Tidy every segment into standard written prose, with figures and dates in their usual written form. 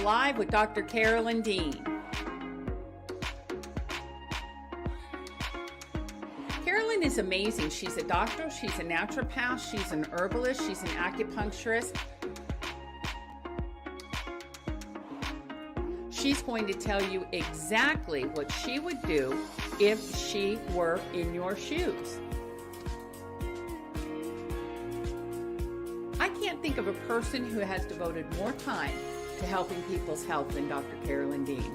Live with Dr. Carolyn Dean. Carolyn is amazing. She's a doctor, she's a naturopath, she's an herbalist, she's an acupuncturist. She's going to tell you exactly what she would do if she were in your shoes. I can't think of a person who has devoted more time to helping people's health than Dr. Carolyn Dean.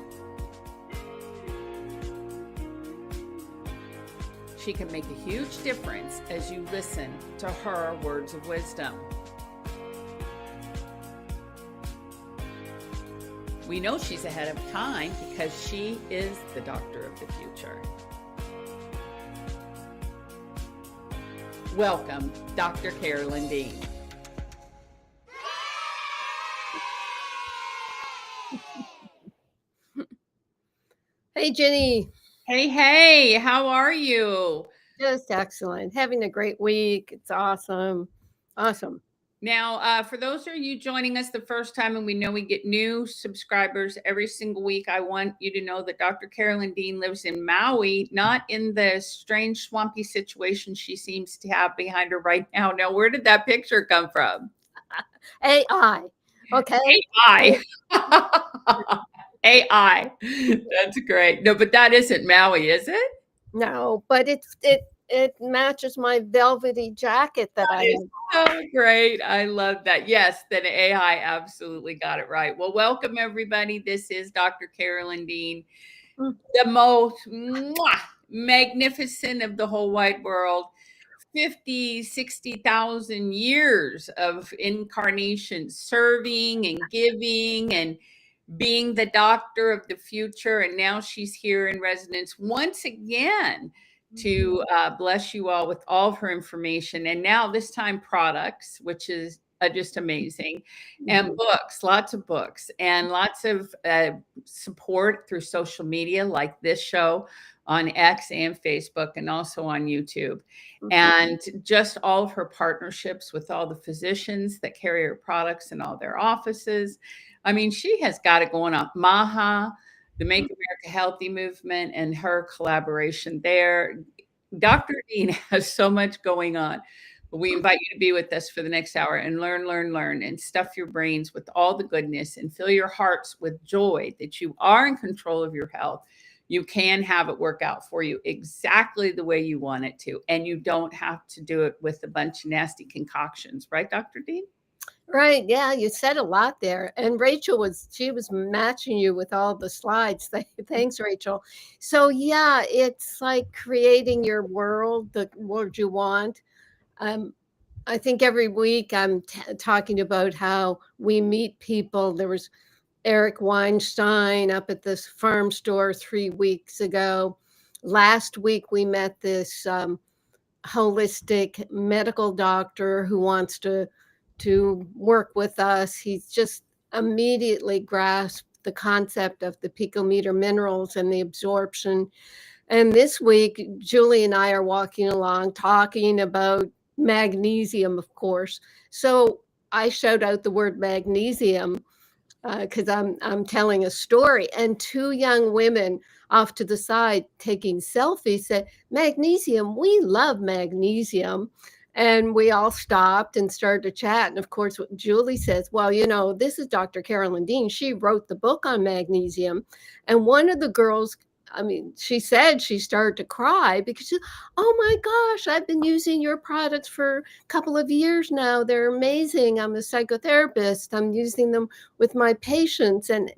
She can make a huge difference as you listen to her words of wisdom. We know she's ahead of time because she is the doctor of the future. Welcome, Dr. Carolyn Dean. Hey, Jenny. Hey, how are you? Just excellent. Having a great week. It's awesome. Awesome. Now, for those of you joining us the first time, and we know we get new subscribers every single week, I want you to know that Dr. Carolyn Dean lives in Maui, not in the strange swampy situation she seems to have behind her right now. Now, where did that picture come from? AI. Okay. AI. AI. That's great. No, but that isn't Maui, is it? No, but it matches my velvety jacket that I have. So great. I love that. Yes, then AI absolutely got it right. Well, welcome everybody. This is Dr. Carolyn Dean, the most magnificent of the whole wide world. 50, 60,000 years of incarnation, serving and giving and being the doctor of the future. And now she's here in residence once again to bless you all with all of her information. And now this time products, which is just amazing, and books, lots of books, and lots of support through social media like this show on X and Facebook and also on YouTube. And just all of her partnerships with all the physicians that carry her products in all their offices. I mean, she has got it going on. MAHA, the Make America Healthy movement, and her collaboration there. Dr. Dean has so much going on. But we invite you to be with us for the next hour and learn, and stuff your brains with all the goodness and fill your hearts with joy that you are in control of your health. You can have it work out for you exactly the way you want it to. And you don't have to do it with a bunch of nasty concoctions. Right, Dr. Dean? Right. Yeah, you said a lot there. And Rachel was matching you with all the slides. Thanks, Rachel. So yeah, it's like creating your world, the world you want. I think every week I'm talking about how we meet people. There was Eric Weinstein up at this farm store 3 weeks ago. Last week we met this holistic medical doctor who wants to work with us. He's just immediately grasped the concept of the picometer minerals and the absorption. And this week, Julie and I are walking along talking about magnesium, of course. So I shout out the word magnesium because I'm telling a story. And two young women off to the side taking selfies said, "Magnesium, we love magnesium." And we all stopped and started to chat. And of course, what Julie says, well, you know, this is Dr. Carolyn Dean. She wrote the book on magnesium. And one of the girls, I mean, she said she started to cry because she, oh my gosh, I've been using your products for a couple of years now. They're amazing. I'm a psychotherapist. I'm using them with my patients. And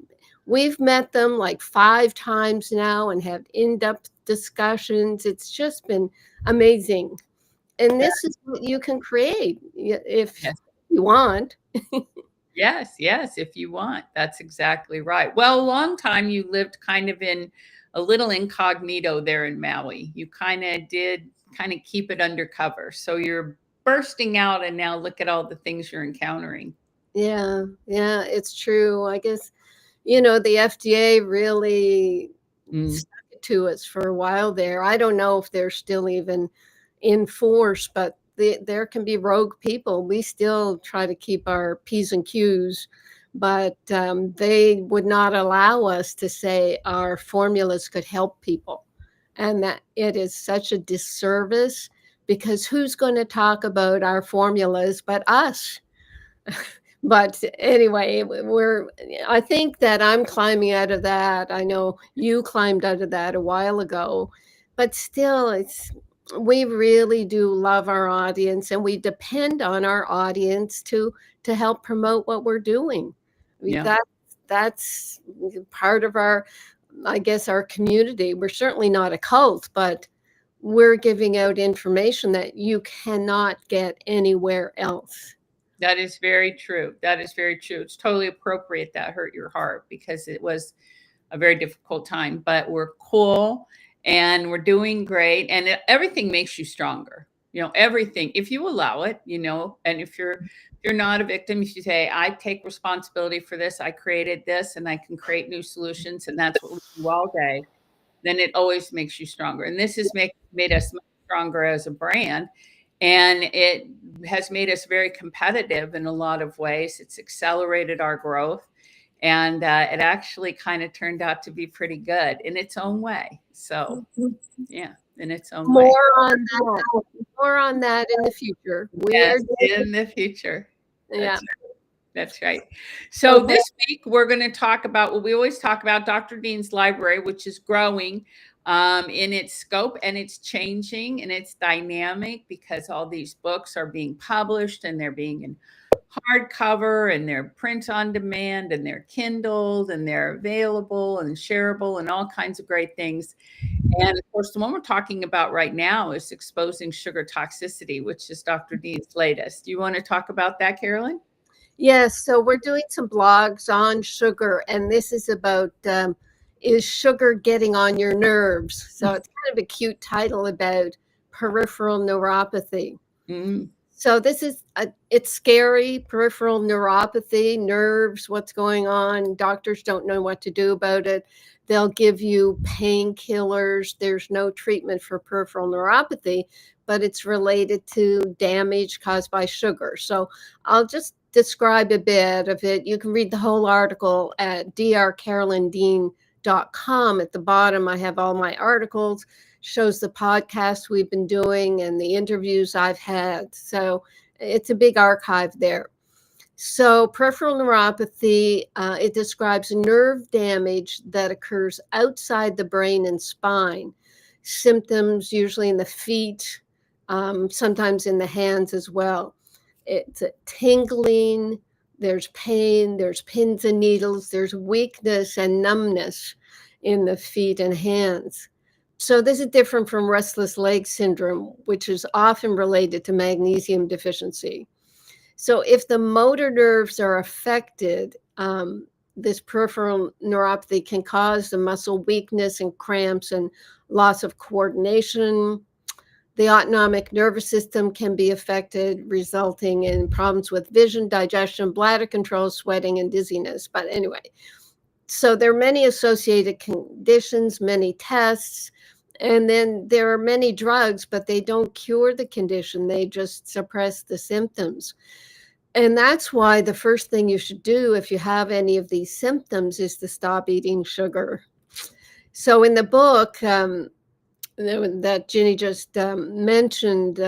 we've met them like 5 times now and had in-depth discussions. It's just been amazing. And this is what you can create if you want. Yes, if you want. That's exactly right. Well, a long time you lived kind of in a little incognito there in Maui. You kind of did keep it undercover. So you're bursting out and now look at all the things you're encountering. Yeah, it's true. I guess, you know, the FDA really stuck it to us for a while there. I don't know if they're still even in force, but there can be rogue people. We still try to keep our P's and Q's, but they would not allow us to say our formulas could help people. And that it is such a disservice, because who's going to talk about our formulas but us? But anyway, I think that I'm climbing out of that. I know you climbed out of that a while ago, but still, we really do love our audience, and we depend on our audience to help promote what we're doing. I mean, Yeah. that's part of our, I guess, our community. We're certainly not a cult, but we're giving out information that you cannot get anywhere else. That is very true. That is very true. It's totally appropriate that hurt your heart, because it was a very difficult time, but we're cool and we're doing great. And everything makes you stronger. Everything, if you allow it, and if you're not a victim, if you say, I take responsibility for this, I created this, and I can create new solutions, and that's what we do all day, then it always makes you stronger. And this has made us much stronger as a brand. And it has made us very competitive in a lot of ways. It's accelerated our growth. And it actually kind of turned out to be pretty good in its own way. So, yeah, in its own way. More on that in the future. Yes, in the future. Yeah. That's right. So this week we're going to talk about what we always talk about, Dr. Dean's Library, which is growing in its scope, and it's changing and it's dynamic, because all these books are being published, and they're being in hardcover, and they're print on demand, and they're Kindled, and they're available and shareable and all kinds of great things. And of course, the one we're talking about right now is Exposing Sugar Toxicity, which is Dr. Dean's latest. Do you want to talk about that, Carolyn? Yes, so we're doing some blogs on sugar, and this is about is sugar getting on your nerves? So it's kind of a cute title about peripheral neuropathy. Mm-hmm. So this is it's scary. Peripheral neuropathy, nerves, what's going on? Doctors don't know what to do about it. They'll give you painkillers. There's no treatment for peripheral neuropathy, but it's related to damage caused by sugar. So I'll just describe a bit of it. You can read the whole article at drcarolyndean.com. At the bottom, I have all my articles, shows the podcasts we've been doing and the interviews I've had. So it's a big archive there. So peripheral neuropathy, it describes nerve damage that occurs outside the brain and spine. Symptoms usually in the feet, sometimes in the hands as well. It's tingling, there's pain, there's pins and needles, there's weakness and numbness in the feet and hands. So this is different from restless leg syndrome, which is often related to magnesium deficiency. So if the motor nerves are affected, this peripheral neuropathy can cause the muscle weakness and cramps and loss of coordination. The autonomic nervous system can be affected, resulting in problems with vision, digestion, bladder control, sweating, and dizziness. But anyway, so there are many associated conditions, many tests, and then there are many drugs, but they don't cure the condition. They just suppress the symptoms. And that's why the first thing you should do if you have any of these symptoms is to stop eating sugar. So in the book, that Ginny just mentioned,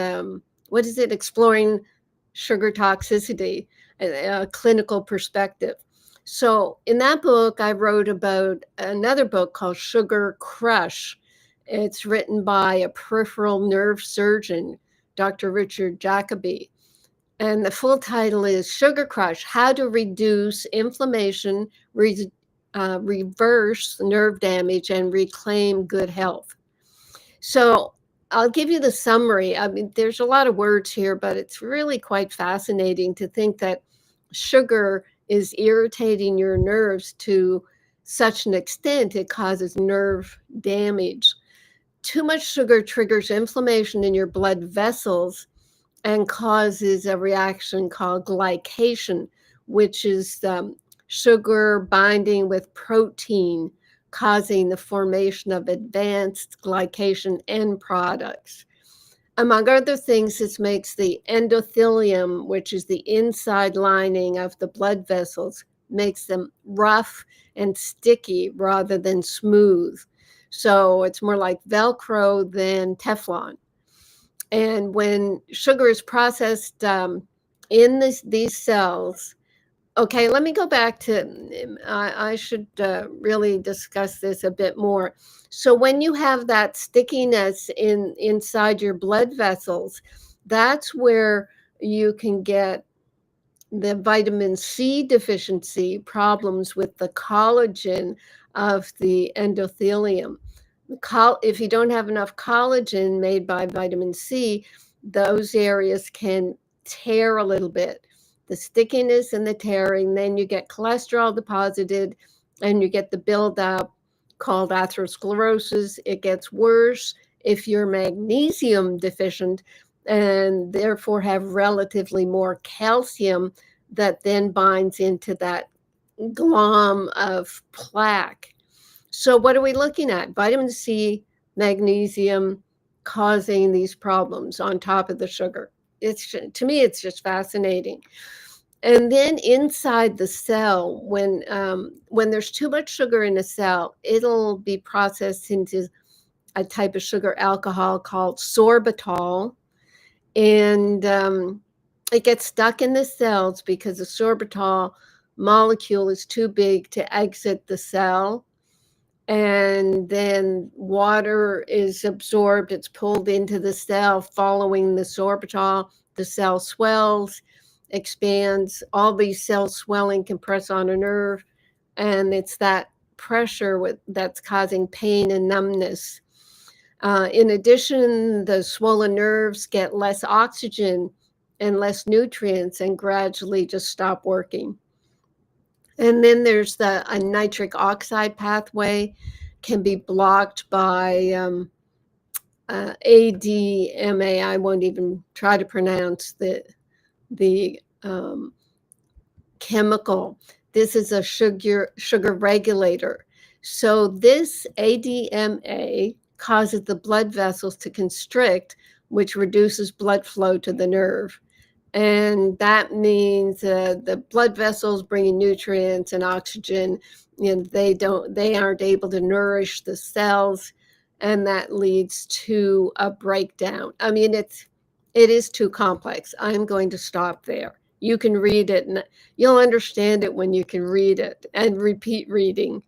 what is it? Exploring Sugar Toxicity, a clinical perspective. So in that book, I wrote about another book called Sugar Crush. It's written by a peripheral nerve surgeon, Dr. Richard Jacoby. And the full title is Sugar Crush, How to Reduce Inflammation, Reverse Nerve Damage, and Reclaim Good Health. So I'll give you the summary. I mean, there's a lot of words here, but it's really quite fascinating to think that sugar is irritating your nerves to such an extent it causes nerve damage. Too much sugar triggers inflammation in your blood vessels and causes a reaction called glycation, which is sugar binding with protein, causing the formation of advanced glycation end products. Among other things, this makes the endothelium, which is the inside lining of the blood vessels, makes them rough and sticky rather than smooth. So it's more like Velcro than Teflon. And when sugar is processed in these cells, okay, let me go back to, I should really discuss this a bit more. So when you have that stickiness inside your blood vessels, that's where you can get the vitamin C deficiency, problems with the collagen of the endothelium. If you don't have enough collagen made by vitamin C, those areas can tear a little bit. The stickiness and the tearing, then you get cholesterol deposited and you get the buildup called atherosclerosis. It gets worse if you're magnesium deficient and therefore have relatively more calcium that then binds into that glom of plaque. So what are we looking at? Vitamin C, magnesium causing these problems on top of the sugar. To me, it's just fascinating. And then inside the cell, when there's too much sugar in a cell, it'll be processed into a type of sugar alcohol called sorbitol. And it gets stuck in the cells because the sorbitol molecule is too big to exit the cell. And then water is absorbed, it's pulled into the cell following the sorbitol. The cell swells, expands. All these cells swelling can press on a nerve, and it's that pressure that's causing pain and numbness. In addition, the swollen nerves get less oxygen and less nutrients and gradually just stop working. And then there's a nitric oxide pathway can be blocked by ADMA. I won't even try to pronounce the chemical. This is a sugar regulator. So this ADMA causes the blood vessels to constrict, which reduces blood flow to the nerve. And that means the blood vessels bringing nutrients and oxygen, they aren't able to nourish the cells, and that leads to a breakdown. I mean, it is too complex. I'm going to stop there. You can read it, and you'll understand it when you can read it and repeat reading.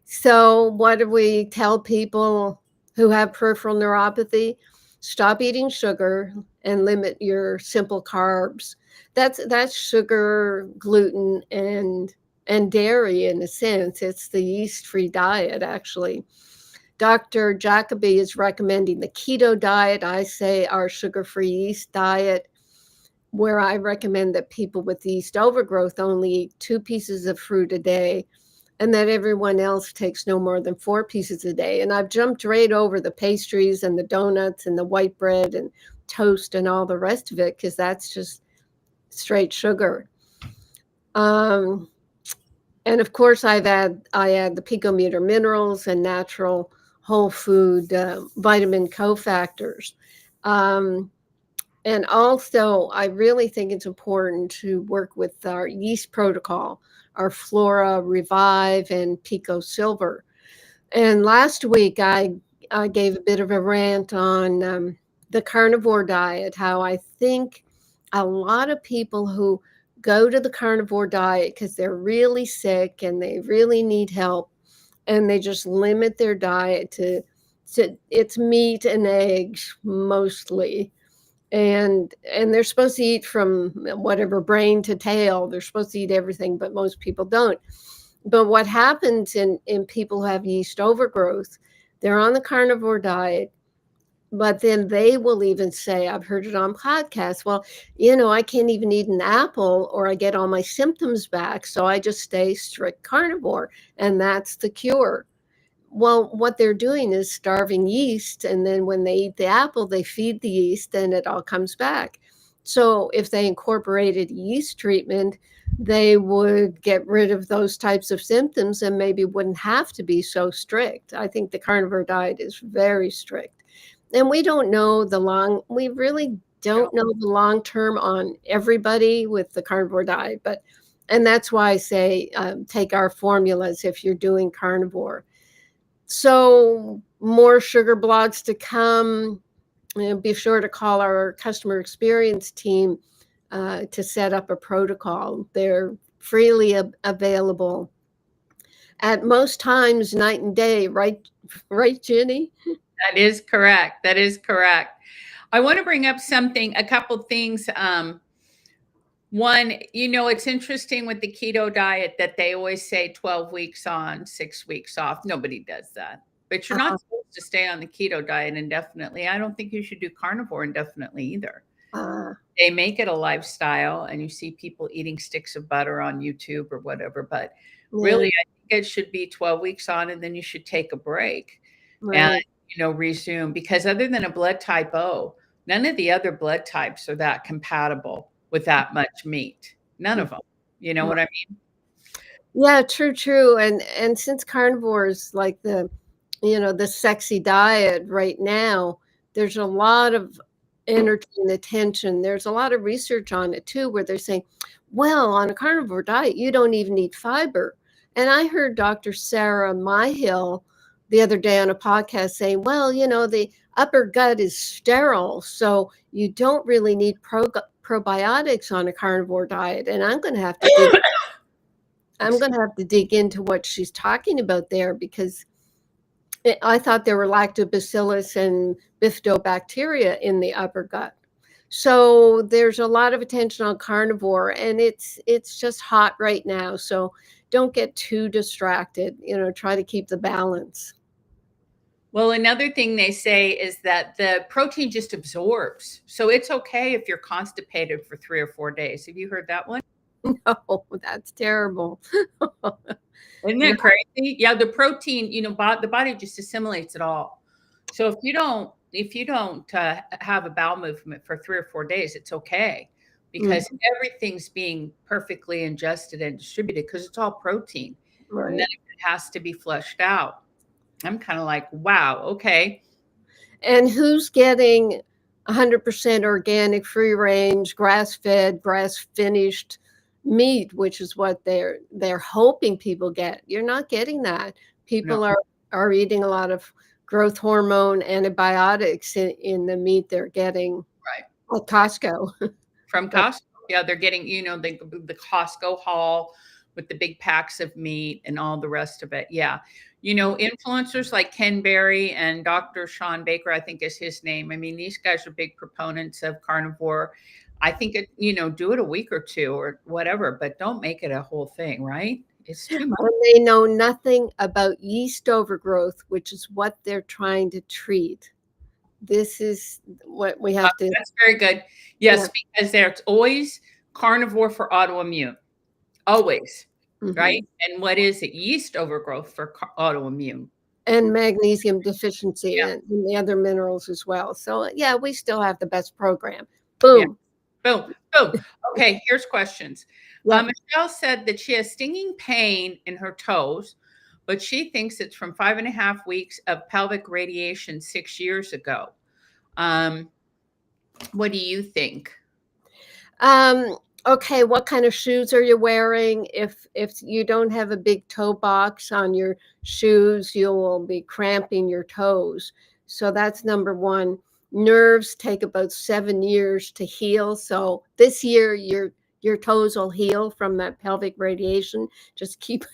So what do we tell people who have peripheral neuropathy? Stop eating sugar and limit your simple carbs. That's sugar, gluten, and dairy in a sense. It's the yeast-free diet, actually. Dr. Jacoby is recommending the keto diet. I say our sugar-free yeast diet, where I recommend that people with yeast overgrowth only eat 2 pieces of fruit a day, and that everyone else takes no more than 4 pieces a day. And I've jumped right over the pastries and the donuts and the white bread and toast and all the rest of it, because that's just straight sugar. And of course, I add the picometer minerals and natural whole food vitamin cofactors. And also, I really think it's important to work with our yeast protocol, our Flora Revive and Pico Silver. And last week, I gave a bit of a rant on the carnivore diet, how I think a lot of people who go to the carnivore diet because they're really sick and they really need help, and they just limit their diet to it's meat and eggs mostly. And they're supposed to eat from whatever brain to tail. They're supposed to eat everything, but most people don't. But what happens in people who have yeast overgrowth, they're on the carnivore diet, but then they will even say, I've heard it on podcasts, well, I can't even eat an apple or I get all my symptoms back, so I just stay strict carnivore, and that's the cure. Well, what they're doing is starving yeast, and then when they eat the apple, they feed the yeast and it all comes back. So if they incorporated yeast treatment, they would get rid of those types of symptoms and maybe wouldn't have to be so strict. I think the carnivore diet is very strict. And we don't know we really don't know the long term on everybody with the carnivore diet, but And that's why I say take our formulas if you're doing carnivore. So more sugar blogs to come. Be sure to call our customer experience team to set up a protocol. They're freely available at most times, night and day, right? Right, Jenny? That is correct. That is correct. I want to bring up a couple things. One, it's interesting with the keto diet that they always say 12 weeks on, 6 weeks off. Nobody does that. But you're not supposed to stay on the keto diet indefinitely. I don't think you should do carnivore indefinitely either. They make it a lifestyle, and you see people eating sticks of butter on YouTube or whatever. But really, I think it should be 12 weeks on, and then you should take a break and, resume. Because other than a blood type O, none of the other blood types are that compatible with that much meat. None of them. You know what I mean? Yeah, true. And since carnivore is like the sexy diet right now, there's a lot of energy and attention. There's a lot of research on it too, where they're saying, well, on a carnivore diet, you don't even need fiber. And I heard Dr. Sarah Myhill the other day on a podcast saying, well, the upper gut is sterile, so you don't really need probiotics on a carnivore diet. And I'm going to have to dig into what she's talking about there, because I thought there were lactobacillus and bifidobacteria in the upper gut. So there's a lot of attention on carnivore, and it's just hot right now. So don't get too distracted. Try to keep the balance. Well, another thing they say is that the protein just absorbs. So it's okay if you're constipated for 3 or 4 days. Have you heard that one? No, that's terrible. Isn't that crazy? Yeah, the protein, the body just assimilates it all. So if you don't have a bowel movement for 3 or 4 days, it's okay, because everything's being perfectly ingested and distributed, because it's all protein. Right. And then it has to be flushed out. I'm kind of like, wow, okay. And who's getting 100% organic, free range, grass-fed, grass-finished meat, which is what they're hoping people get? You're not getting that. People are eating a lot of growth hormone antibiotics in the meat they're getting at Costco. From Costco. Yeah, they're getting, the Costco haul with the big packs of meat and all the rest of it. Yeah. Influencers like Ken Berry and Dr. Sean Baker, I think is his name. I mean, these guys are big proponents of carnivore. I think do it a week or two or whatever, but don't make it a whole thing, right? It's too much. They know nothing about yeast overgrowth, which is what they're trying to treat. This is what we have to. That's very good. Yes, because there's always carnivore for autoimmune. Always. Right? And what is it? Yeast overgrowth for autoimmune. And magnesium deficiency and the other minerals as well. So, we still have the best program. Boom. Yeah. Boom. Okay, here's questions. Michelle said that she has stinging pain in her toes, but she thinks it's from 5.5 weeks of pelvic radiation 6 years ago. What do you think? Okay, what kind of shoes are you wearing? If you don't have a big toe box on your shoes, you will be cramping your toes. So that's number one. Nerves take about 7 years to heal. So this year your toes will heal from that pelvic radiation. Just keep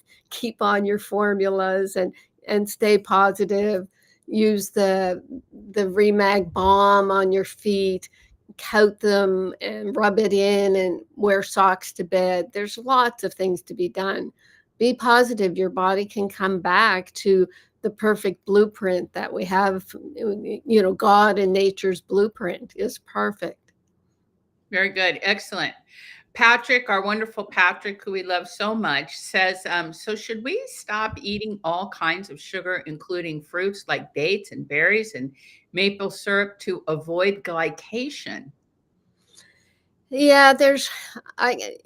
on your formulas and stay positive. Use the Remag balm on your feet. Coat them and rub it in and wear socks to bed. There's lots of things to be done. Be positive. Your body can come back to the perfect blueprint that we have. God and nature's blueprint is perfect. Very good. Excellent. Patrick, our wonderful Patrick, who we love so much, says, so should we stop eating all kinds of sugar, including fruits like dates and berries and maple syrup, to avoid glycation? Yeah,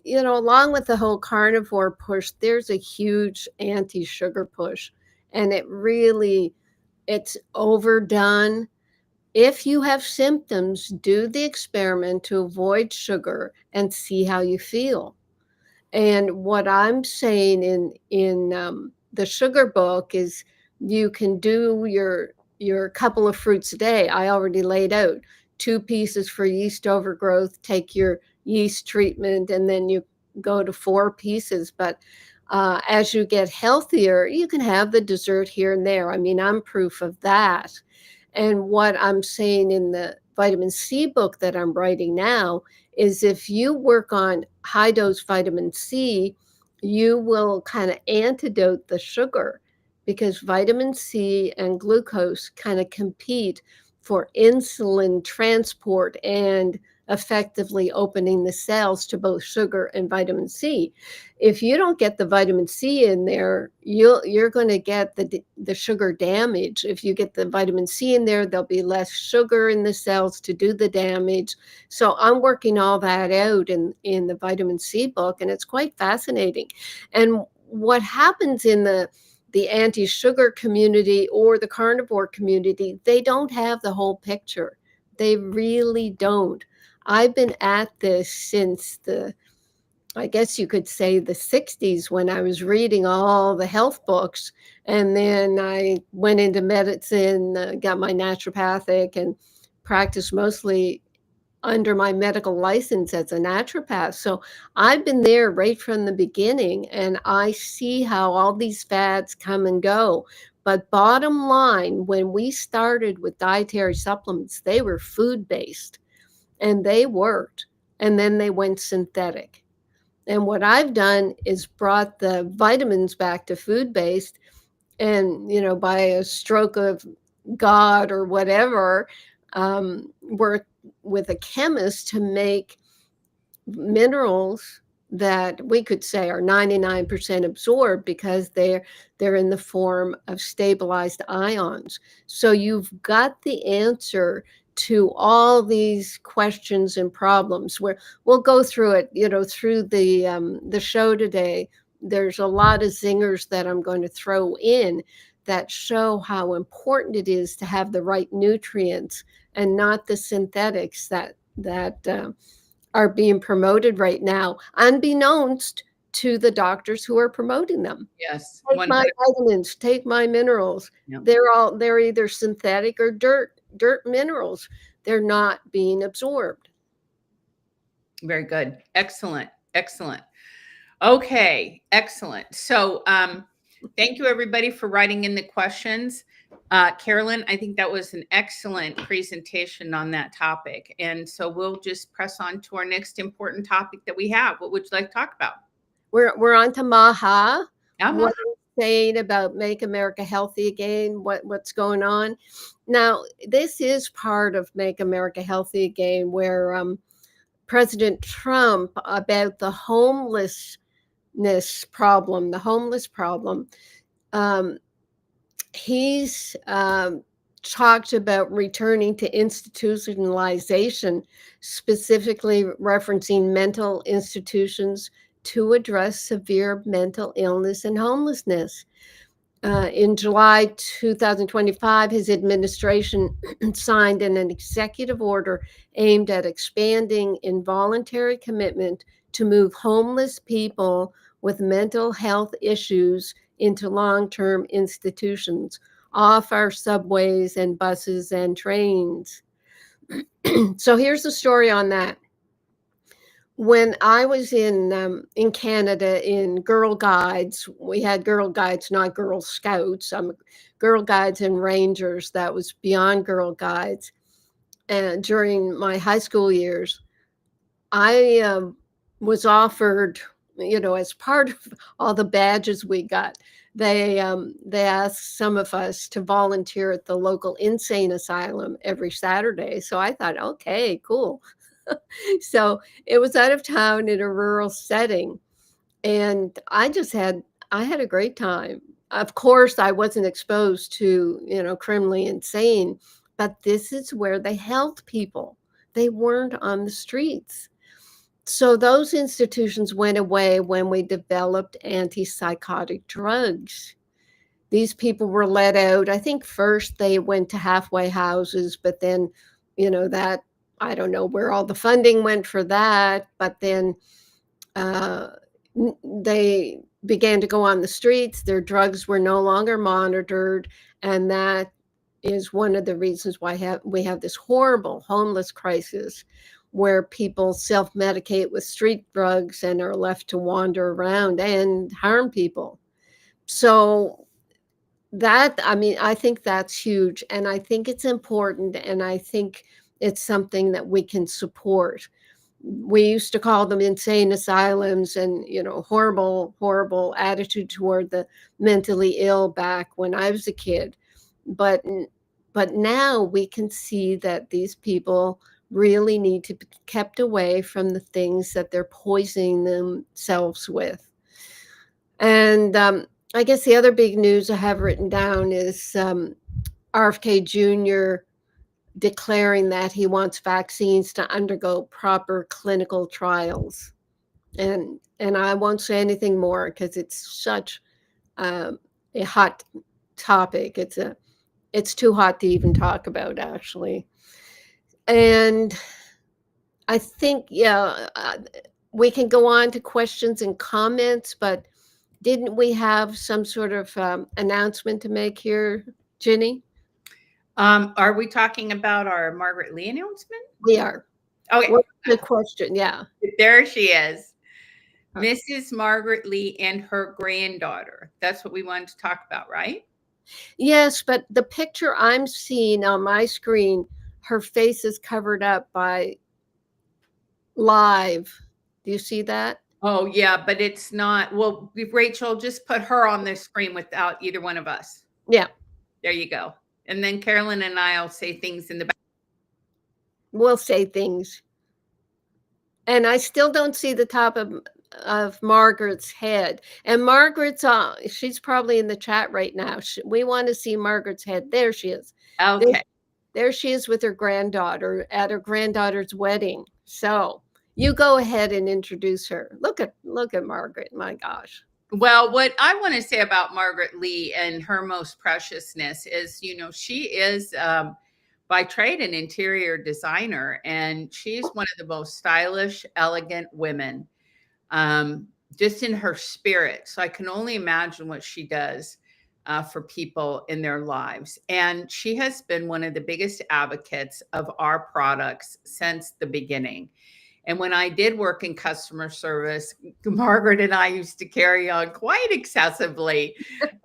along with the whole carnivore push, there's a huge anti-sugar push, and it's overdone. If you have symptoms, do the experiment to avoid sugar and see how you feel. And what I'm saying in the sugar book is you can do your couple of fruits a day. I already laid out 2 pieces for yeast overgrowth, take your yeast treatment, and then you go to 4 pieces. But as you get healthier, you can have the dessert here and there. I mean, I'm proof of that. And what I'm saying in the vitamin C book that I'm writing now is if you work on high dose vitamin C, you will kind of antidote the sugar, because vitamin C and glucose kind of compete for insulin transport and effectively opening the cells to both sugar and vitamin C. If you don't get the vitamin C in there, you're going to get the sugar damage. If you get the vitamin C in there, there'll be less sugar in the cells to do the damage. So I'm working all that out in the vitamin C book, and it's quite fascinating. And what happens in the anti-sugar community or the carnivore community, they don't have the whole picture. They really don't. I've been at this since I guess you could say the 60s, when I was reading all the health books. And then I went into medicine, got my naturopathic, and practiced mostly under my medical license as a naturopath. So I've been there right from the beginning, and I see how all these fads come and go. But bottom line, when we started with dietary supplements, they were food-based and they worked. And then they went synthetic. And what I've done is brought the vitamins back to food-based, and, by a stroke of God or whatever, work with a chemist to make minerals that we could say are 99% absorbed, because they're in the form of stabilized ions. So you've got the answer to all these questions and problems, where we'll go through it, through the show today. There's a lot of zingers that I'm going to throw in that show how important it is to have the right nutrients and not the synthetics that are being promoted right now, unbeknownst to the doctors who are promoting them. Yes. Take my vitamins, take my minerals. Yep. They're either synthetic or dirt minerals. They're not being absorbed. Very good. Excellent. Okay. Excellent. So thank you, everybody, for writing in the questions. Carolyn, I think that was an excellent presentation on that topic. And so we'll just press on to our next important topic that we have. What would you like to talk about? We're on to Maha. Uh-huh. What are you saying about Make America Healthy Again? What's going on? Now, this is part of Make America Healthy Again, where President Trump, about the homeless problem, he's talked about returning to institutionalization, specifically referencing mental institutions to address severe mental illness and homelessness. In July 2025, his administration signed an executive order aimed at expanding involuntary commitment to move homeless people with mental health issues into long-term institutions off our subways and buses and trains. So here's the story on that. When I was in Canada in Girl Guides, we had Girl Guides, not Girl Scouts. Girl Guides and Rangers. That was beyond Girl Guides. And during my high school years, I was offered, as part of all the badges we got, they asked some of us to volunteer at the local insane asylum every Saturday. So I thought, okay, cool. So it was out of town in a rural setting, and I had a great time. Of course, I wasn't exposed to, criminally insane, but this is where they held people. They weren't on the streets. So those institutions went away when we developed antipsychotic drugs. These people were let out. I think first they went to halfway houses, but then, that, I don't know where all the funding went for that, but then they began to go on the streets. Their drugs were no longer monitored, and that is one of the reasons why we have this horrible homeless crisis where people self-medicate with street drugs and are left to wander around and harm people. So that, I mean, I think that's huge, and I think it's important, and I think it's something that we can support. We used to call them insane asylums and, horrible attitude toward the mentally ill back when I was a kid. But now we can see that these people really need to be kept away from the things that they're poisoning themselves with. And I guess the other big news I have written down is RFK Jr. declaring that he wants vaccines to undergo proper clinical trials. And I won't say anything more because it's such a hot topic. It's too hot to even talk about, actually. And I think, we can go on to questions and comments, but didn't we have some sort of announcement to make here, Ginny? Are we talking about our Margaret Lee announcement? We are. Okay. What's the question? Yeah. There she is. Mrs. Margaret Lee and her granddaughter. That's what we wanted to talk about, right? Yes, but the picture I'm seeing on my screen, her face is covered up by live. Do you see that? Oh, yeah, but it's not. Well, Rachel, just put her on the screen without either one of us. Yeah. There you go. And then Carolyn and I will say things in the back. We'll say things. And I still don't see the top of Margaret's head. And Margaret's she's probably in the chat right now. We want to see Margaret's head. There she is. Okay. There she is with her granddaughter at her granddaughter's wedding. So you go ahead and introduce her. Look at Margaret. My gosh. Well, what I want to say about Margaret Lee and her most preciousness is, she is by trade an interior designer, and she's one of the most stylish, elegant women, just in her spirit. So I can only imagine what she does for people in their lives. And she has been one of the biggest advocates of our products since the beginning. And when I did work in customer service, Margaret and I used to carry on quite excessively.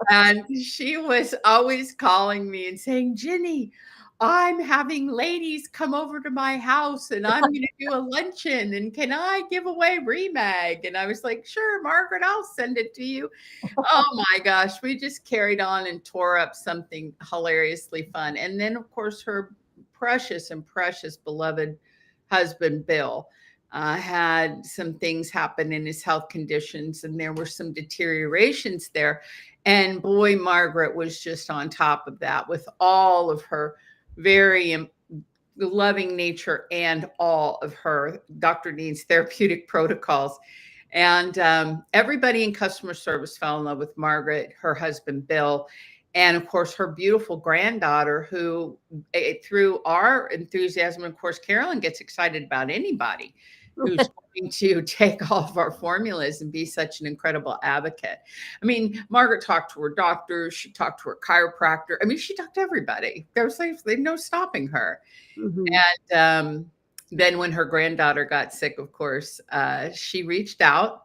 And she was always calling me and saying, Ginny, I'm having ladies come over to my house and I'm going to do a luncheon. And can I give away Remag? And I was like, sure, Margaret, I'll send it to you. Oh my gosh. We just carried on and tore up something hilariously fun. And then, of course, her precious beloved husband, Bill, had some things happen in his health conditions, and there were some deteriorations there. And boy, Margaret was just on top of that with all of her very loving nature and all of her Dr. Dean's therapeutic protocols. And everybody in customer service fell in love with Margaret, her husband, Bill, and of course, her beautiful granddaughter, who through our enthusiasm, of course, Carolyn gets excited about anybody who's going to take all of our formulas and be such an incredible advocate. I mean, Margaret talked to her doctors. She talked to her chiropractor. I mean, she talked to everybody. There's no stopping her. Mm-hmm. And then when her granddaughter got sick, of course, she reached out,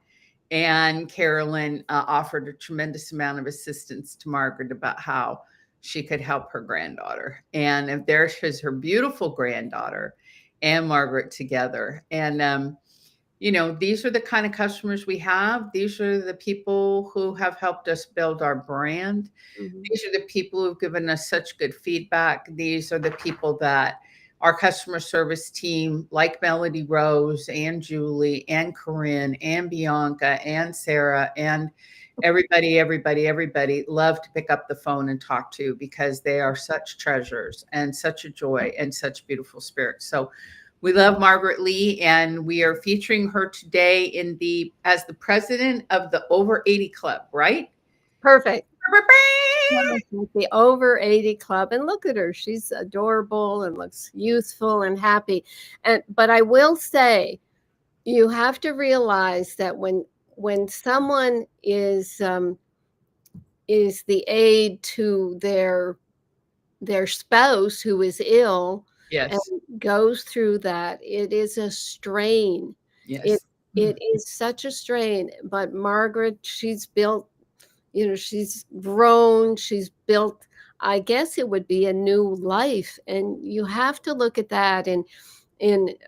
and Carolyn offered a tremendous amount of assistance to Margaret about how she could help her granddaughter. And if there's her beautiful granddaughter and Margaret together. And, these are the kind of customers we have. These are the people who have helped us build our brand. Mm-hmm. These are the people who've given us such good feedback. These are the people that our customer service team, like Melody Rose and Julie and Corinne and Bianca and Sarah and everybody love to pick up the phone and talk to, because they are such treasures and such a joy and such beautiful spirits. So we love Margaret Lee, and we are featuring her today as the president of the Over 80 Club, right? Perfect. The Over 80 Club. And look at her. She's adorable and looks youthful and happy. But I will say, you have to realize that when when someone is the aid to their spouse who is ill and Yes. goes through that, it is a strain. It Yes. it is such a strain. But Margaret, she's built, she's grown, she's built, I guess it would be a new life. And you have to look at that in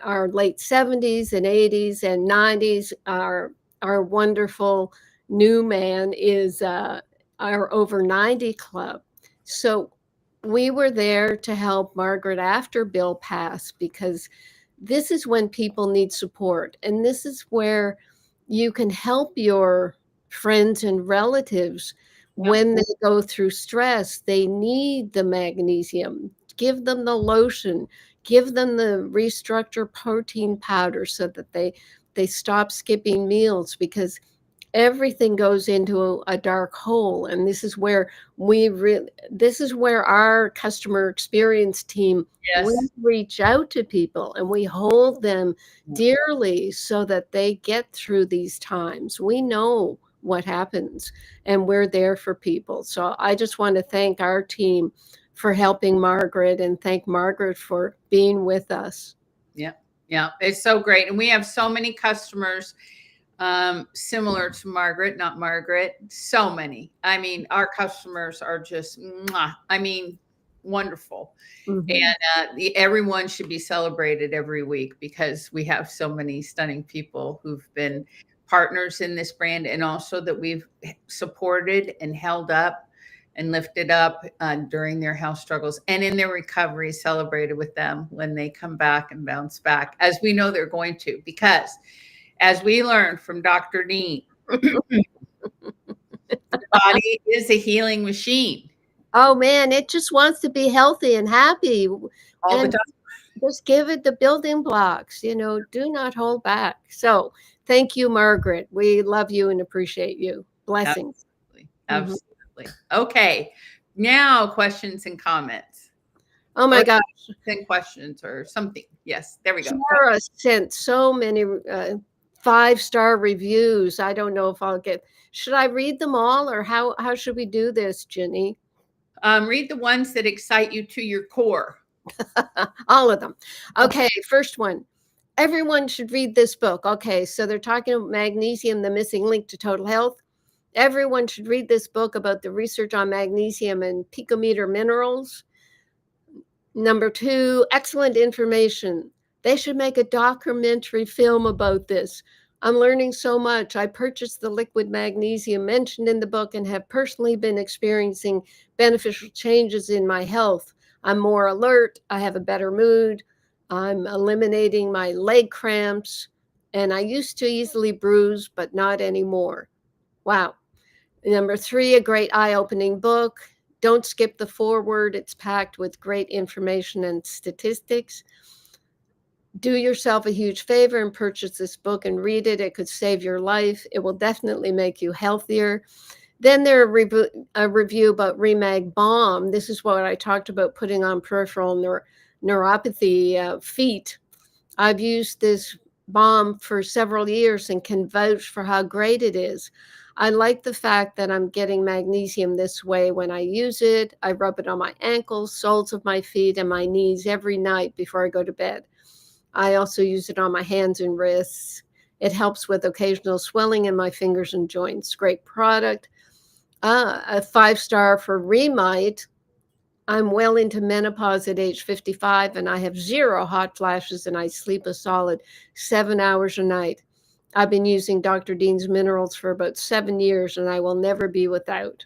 our late 70s and 80s and 90s. Our wonderful new man is our over 90 club. So we were there to help Margaret after Bill passed, because this is when people need support. And this is where you can help your friends and relatives Yeah. when they go through stress. They need the magnesium. Give them the lotion, give them the restructure protein powder so that they stop skipping meals, because everything goes into a dark hole. And this is where this is where our customer experience team, we Yes. reach out to people and we hold them dearly so that they get through these times. We know what happens and we're there for people. So I just want to thank our team for helping Margaret, and thank Margaret for being with us. Yeah. Yeah. It's so great. And we have so many customers similar to Margaret, not Margaret. So many. I mean, our customers are just, mwah, I mean, wonderful. Mhm. And everyone should be celebrated every week, because we have so many stunning people who've been partners in this brand, and also that we've supported and held up and lifted up during their health struggles and in their recovery, celebrated with them when they come back and bounce back, as we know they're going to, because as we learned from Dr. Dean, the body is a healing machine Oh man, it just wants to be healthy and happy. all the And time. just give it the building blocks, do not hold back. So thank you, Margaret. We love you and appreciate you. Blessings. Absolutely. Mhm. Absolutely. Okay. Now, questions and comments, Oh my or gosh. questions or something. Yes, there we go. Kara sent so many 5-star reviews. I don't know if I'll get, should I read them all, or how should we do this, Ginny? Read the ones that excite you to your core. All of them. Okay, first one. Everyone should read this book. Okay, so they're talking about magnesium, the missing link to total health. Everyone should read this book about the research on magnesium and picometer minerals. Number 2, excellent information. They should make a documentary film about this. I'm learning so much. I purchased the liquid magnesium mentioned in the book and have personally been experiencing beneficial changes in my health. I'm more alert. I have a better mood. I'm eliminating my leg cramps. And I used to easily bruise, but not anymore. Wow. Number 3, a great eye-opening book. Don't skip the foreword. It's packed with great information and statistics. Do yourself a huge favor and purchase this book and read it. It could save your life. It will definitely make you healthier. Then there a review about Remag Balm. This is what I talked about, putting on peripheral neuropathy feet. I've used this balm for several years and can vouch for how great it is. I like the fact that I'm getting magnesium this way when I use it. I rub it on my ankles, soles of my feet, and my knees every night before I go to bed. I also use it on my hands and wrists. It helps with occasional swelling in my fingers and joints. Great product. A 5-star for Remite. I'm well into menopause at age 55 and I have 0 hot flashes and I sleep a solid 7 hours a night. I've been using Dr. Dean's minerals for about 7 years and I will never be without.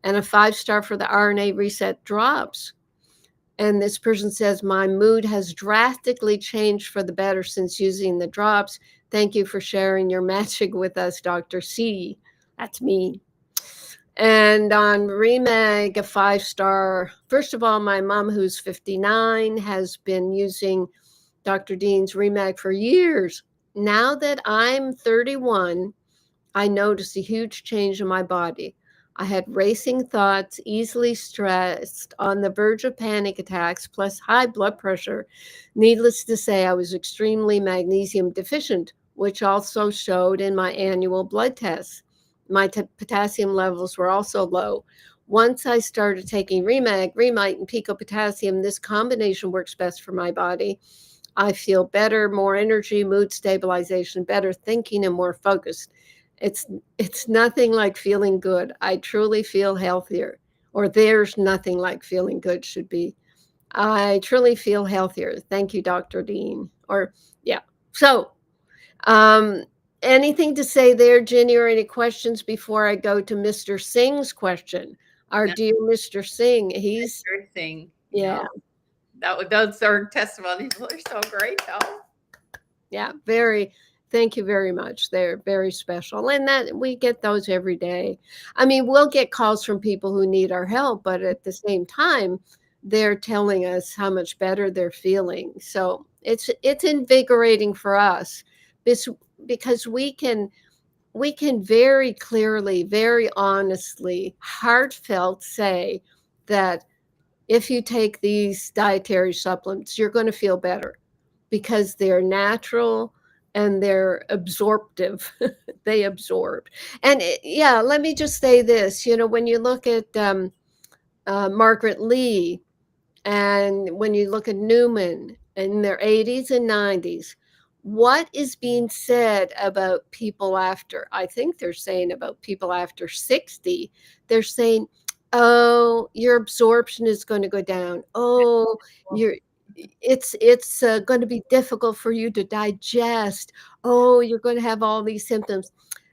And a 5-star for the RNA Reset drops. And this person says, my mood has drastically changed for the better since using the drops. Thank you for sharing your magic with us, Dr. C. That's me. And on Remag, a 5-star. First of all, my mom, who's 59, has been using Dr. Dean's Remag for years. Now that I'm 31, I noticed a huge change in my body. I had racing thoughts, easily stressed, on the verge of panic attacks, plus high blood pressure. Needless to say, I was extremely magnesium deficient. which also showed in my annual blood tests. My potassium levels were also low. Once I started taking Remite, and Pico Potassium, this combination works best for my body. I feel better, more energy, mood stabilization, better thinking, and more focused. It's nothing like feeling good. I truly feel healthier, or there's nothing like feeling good should be. I truly feel healthier. Thank you, Dr. Dean. Or yeah. So, um, anything to say there, Ginny, or any questions before I go to Mr. Singh's question? Our No, dear Mr. Singh, that's he's your thing. yeah. No, those are testimonies. They're so great, though. Yeah, thank you very much. They're very special. And that we get those every day. I mean, we'll get calls from people who need our help, but at the same time, they're telling us how much better they're feeling. So it's invigorating for us this because we can very clearly, very honestly, heartfelt say that if you take these dietary supplements, you're going to feel better because they're natural and they're absorptive. They absorb. And yeah, let me just say this, when you look at Margaret Lee and when you look at Newman in their 80s and 90s, what is being said about people after? I think they're saying about people after 60, they're saying, oh, your absorption is going to go down. Oh, you're it's going to be difficult for you to digest. Oh, you're going to have all these symptoms.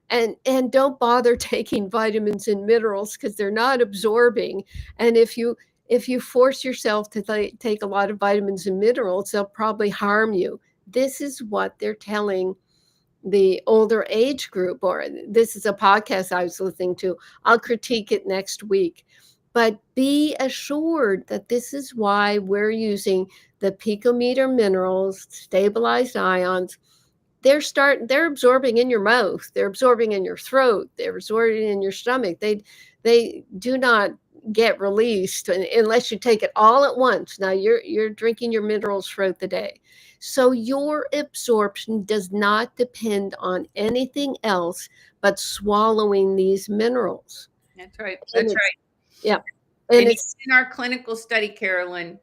And don't bother taking vitamins and minerals because they're not absorbing. And if you force yourself to take a lot of vitamins and minerals, they'll probably harm you. This is what they're telling the older age group, or this is a podcast I was listening to. I'll critique it next week. But be assured that this is why we're using the picometer minerals, stabilized ions. They're absorbing in your mouth, they're absorbing in your throat, they're absorbing in your stomach. They do not get released unless you take it all at once. Now you're drinking your minerals throughout the day. So your absorption does not depend on anything else but swallowing these minerals. That's right. And That's right. yeah. And It's in our clinical study, Carolyn,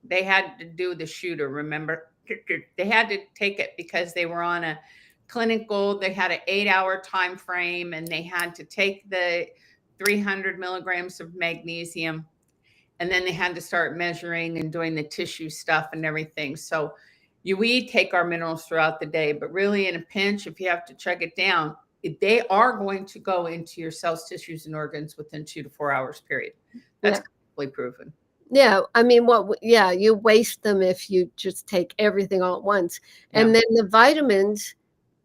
they had to do the shooter, remember? They had to take it because they were on a clinical, they had an 8-hour time frame, and they had to take the 300 milligrams of magnesium, and then they had to start measuring and doing the tissue stuff and everything. So we take our minerals throughout the day, but really in a pinch, if you have to chug it down, they are going to go into your cells, tissues, and organs within 2 to 4 hours period. That's clinically proven. yeah, I mean, you waste them if you just take everything all at once. And Yeah. then the vitamins,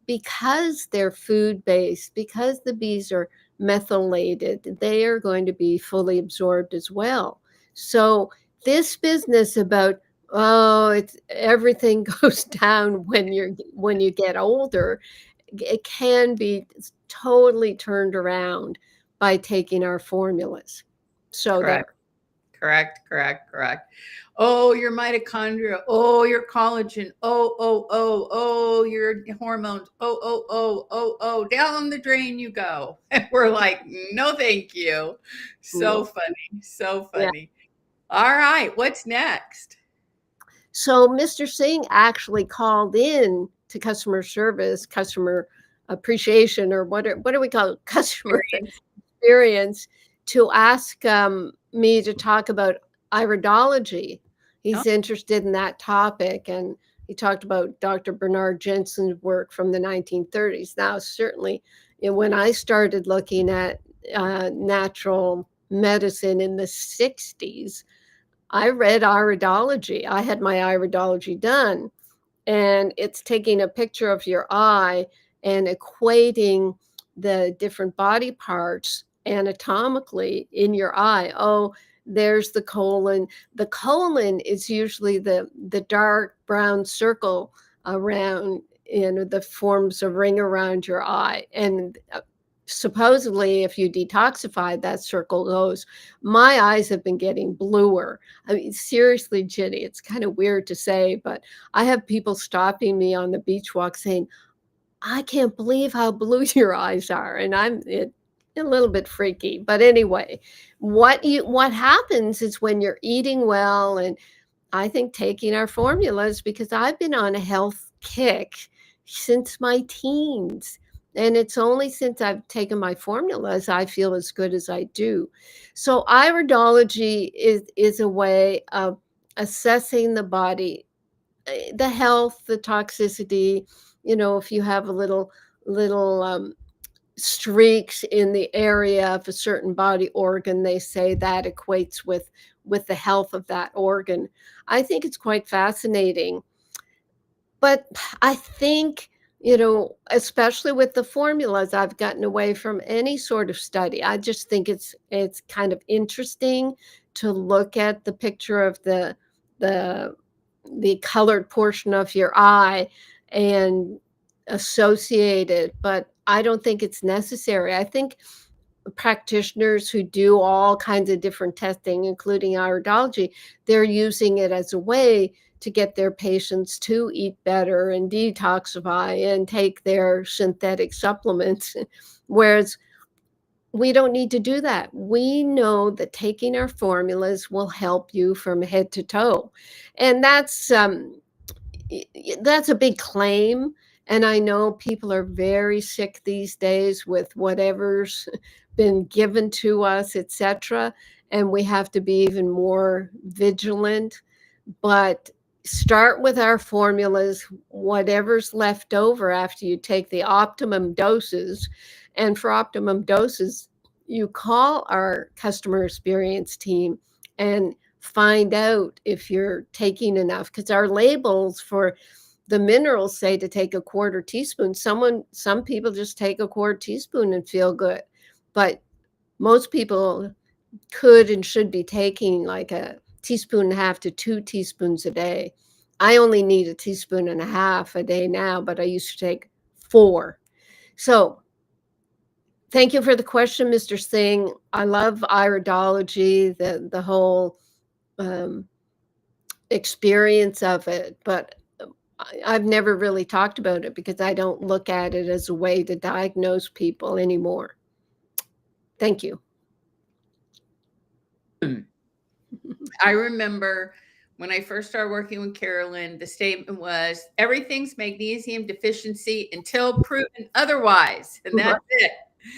because they're food-based, because the bees are methylated, they are going to be fully absorbed as well. So this business about, oh, it's everything goes down when you get older, it can be totally turned around by taking our formulas. So Correct. there. Correct. Oh, your mitochondria. Oh, your collagen. Oh, your hormones. Oh, down the drain you go. And we're like, no, thank you. So No. funny. So Yeah. funny. All right. What's next? So Mr. Singh actually called in to customer service, customer appreciation, or what do we call it? Customer experience, to ask me to talk about iridology. Oh, He's interested in that topic, and he talked about Dr. Bernard Jensen's work from the 1930s. Now, certainly, when I started looking at natural medicine in the 60s, I read Iridology. I had my Iridology done, and it's taking a picture of your eye and equating the different body parts anatomically in your eye. Oh, there's the colon. The colon is usually the dark brown circle around, that forms a ring around your eye. And supposedly, if you detoxify, that circle goes. My eyes have been getting bluer. I mean, seriously, Ginny, it's kind of weird to say, but I have people stopping me on the beach walk saying, I can't believe how blue your eyes are. And a little bit freaky. But anyway, what happens is when you're eating well, and I think taking our formulas, because I've been on a health kick since my teens. And it's only since I've taken my formulas I feel as good as I do. So iridology is a way of assessing the body, the health, the toxicity. If you have a little streaks in the area of a certain body organ, they say that equates with the health of that organ. I think it's quite fascinating. But I think, especially with the formulas, I've gotten away from any sort of study. I just think it's kind of interesting to look at the picture of the colored portion of your eye and associate it, but I don't think it's necessary. I think practitioners who do all kinds of different testing, including iridology, they're using it as a way to get their patients to eat better and detoxify and take their synthetic supplements. Whereas we don't need to do that. We know that taking our formulas will help you from head to toe. And that's a big claim. And I know people are very sick these days with whatever's been given to us, etc. And we have to be even more vigilant. But start with our formulas, whatever's left over after you take the optimum doses. And for optimum doses, you call our customer experience team and find out if you're taking enough, because our labels for the minerals say to take a quarter teaspoon. Some people just take a quarter teaspoon and feel good, but most people could and should be taking like a teaspoon and a half to 2 teaspoons a day. I only need a teaspoon and a half a day now, but I used to take 4. So thank you for the question, Mr. Singh. I love iridology, the whole experience of it, but I've never really talked about it because I don't look at it as a way to diagnose people anymore. Thank you. I remember when I first started working with Carolyn, the statement was everything's magnesium deficiency until proven otherwise. And that's it.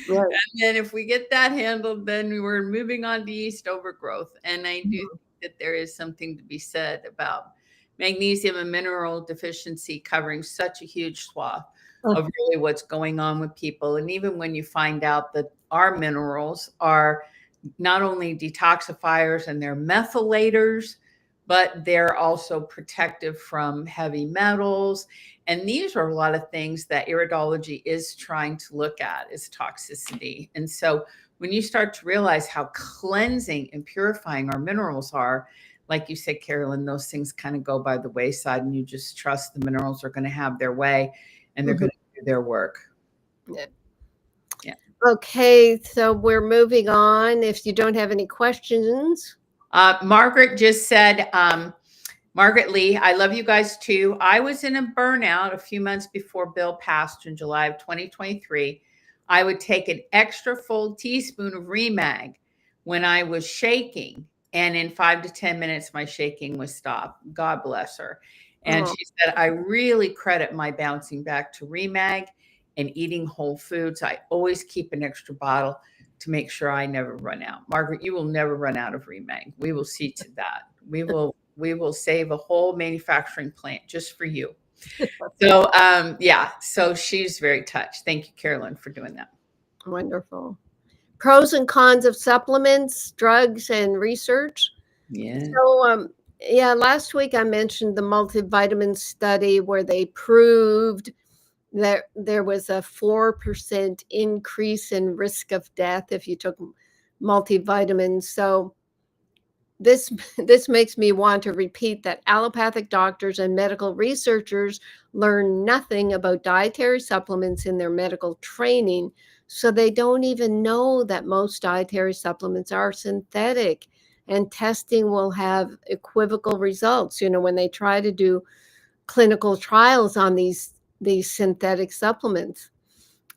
Right. And then if we get that handled, then we're moving on to yeast overgrowth. And I do think that there is something to be said about magnesium and mineral deficiency covering such a huge swath of really what's going on with people. And even when you find out that our minerals are not only detoxifiers and they're methylators, but they're also protective from heavy metals. And these are a lot of things that iridology is trying to look at is toxicity. And so when you start to realize how cleansing and purifying our minerals are, like you said, Carolyn, those things kind of go by the wayside and you just trust the minerals are going to have their way and they're going to do their work. Yeah. Okay, so we're moving on. If you don't have any questions. Margaret just said, Margaret Lee, I love you guys too. I was in a burnout a few months before Bill passed in July of 2023. I would take an extra full teaspoon of Remag when I was shaking. And in 5 to 10 minutes, my shaking was stopped. God bless her. And she said, I really credit my bouncing back to Remag and eating whole foods. I always keep an extra bottle to make sure I never run out. Margaret, you will never run out of Remag. We will see to that. We will save a whole manufacturing plant just for you. So, so she's very touched. Thank you, Carolyn, for doing that. Wonderful. Pros and cons of supplements, drugs, and research. Yeah. So, last week I mentioned the multivitamin study where they proved that there was a 4% increase in risk of death if you took multivitamins. So this makes me want to repeat that allopathic doctors and medical researchers learn nothing about dietary supplements in their medical training. So they don't even know that most dietary supplements are synthetic, and testing will have equivocal results. When they try to do clinical trials on these these synthetic supplements.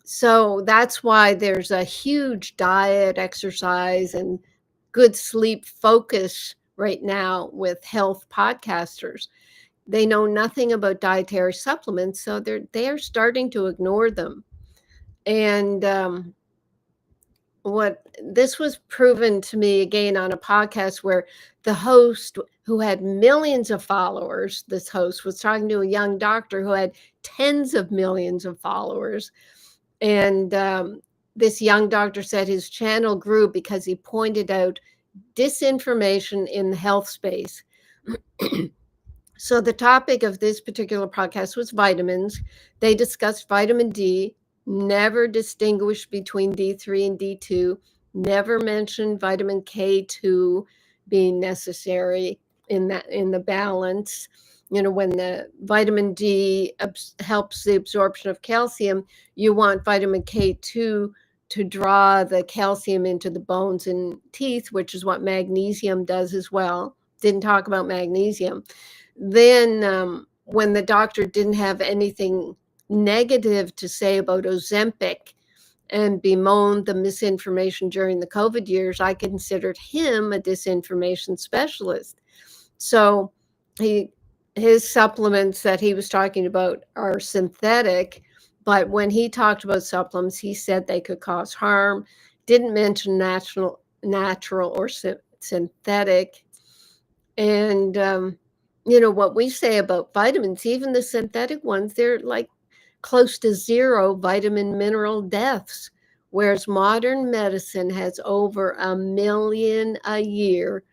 So that's why there's a huge diet, exercise, and good sleep focus right now with health podcasters. They know nothing about dietary supplements, so they're starting to ignore them. And what this was proven to me again on a podcast where the host, who had millions of followers, this host was talking to a young doctor who had tens of millions of followers. And this young doctor said his channel grew because he pointed out disinformation in the health space. So the topic of this particular podcast was vitamins. They discussed vitamin D, never distinguished between D3 and D2, never mentioned vitamin K2 being necessary in the balance. When the vitamin D helps the absorption of calcium, you want vitamin K2 to draw the calcium into the bones and teeth, which is what magnesium does as well. Didn't talk about magnesium. Then when the doctor didn't have anything negative to say about Ozempic and bemoaned the misinformation during the COVID years, I considered him a disinformation specialist. So his supplements that he was talking about are synthetic, but when he talked about supplements, he said they could cause harm, didn't mention natural or synthetic. And what we say about vitamins, even the synthetic ones, they're like close to zero vitamin mineral deaths, whereas modern medicine has over 1 million a year,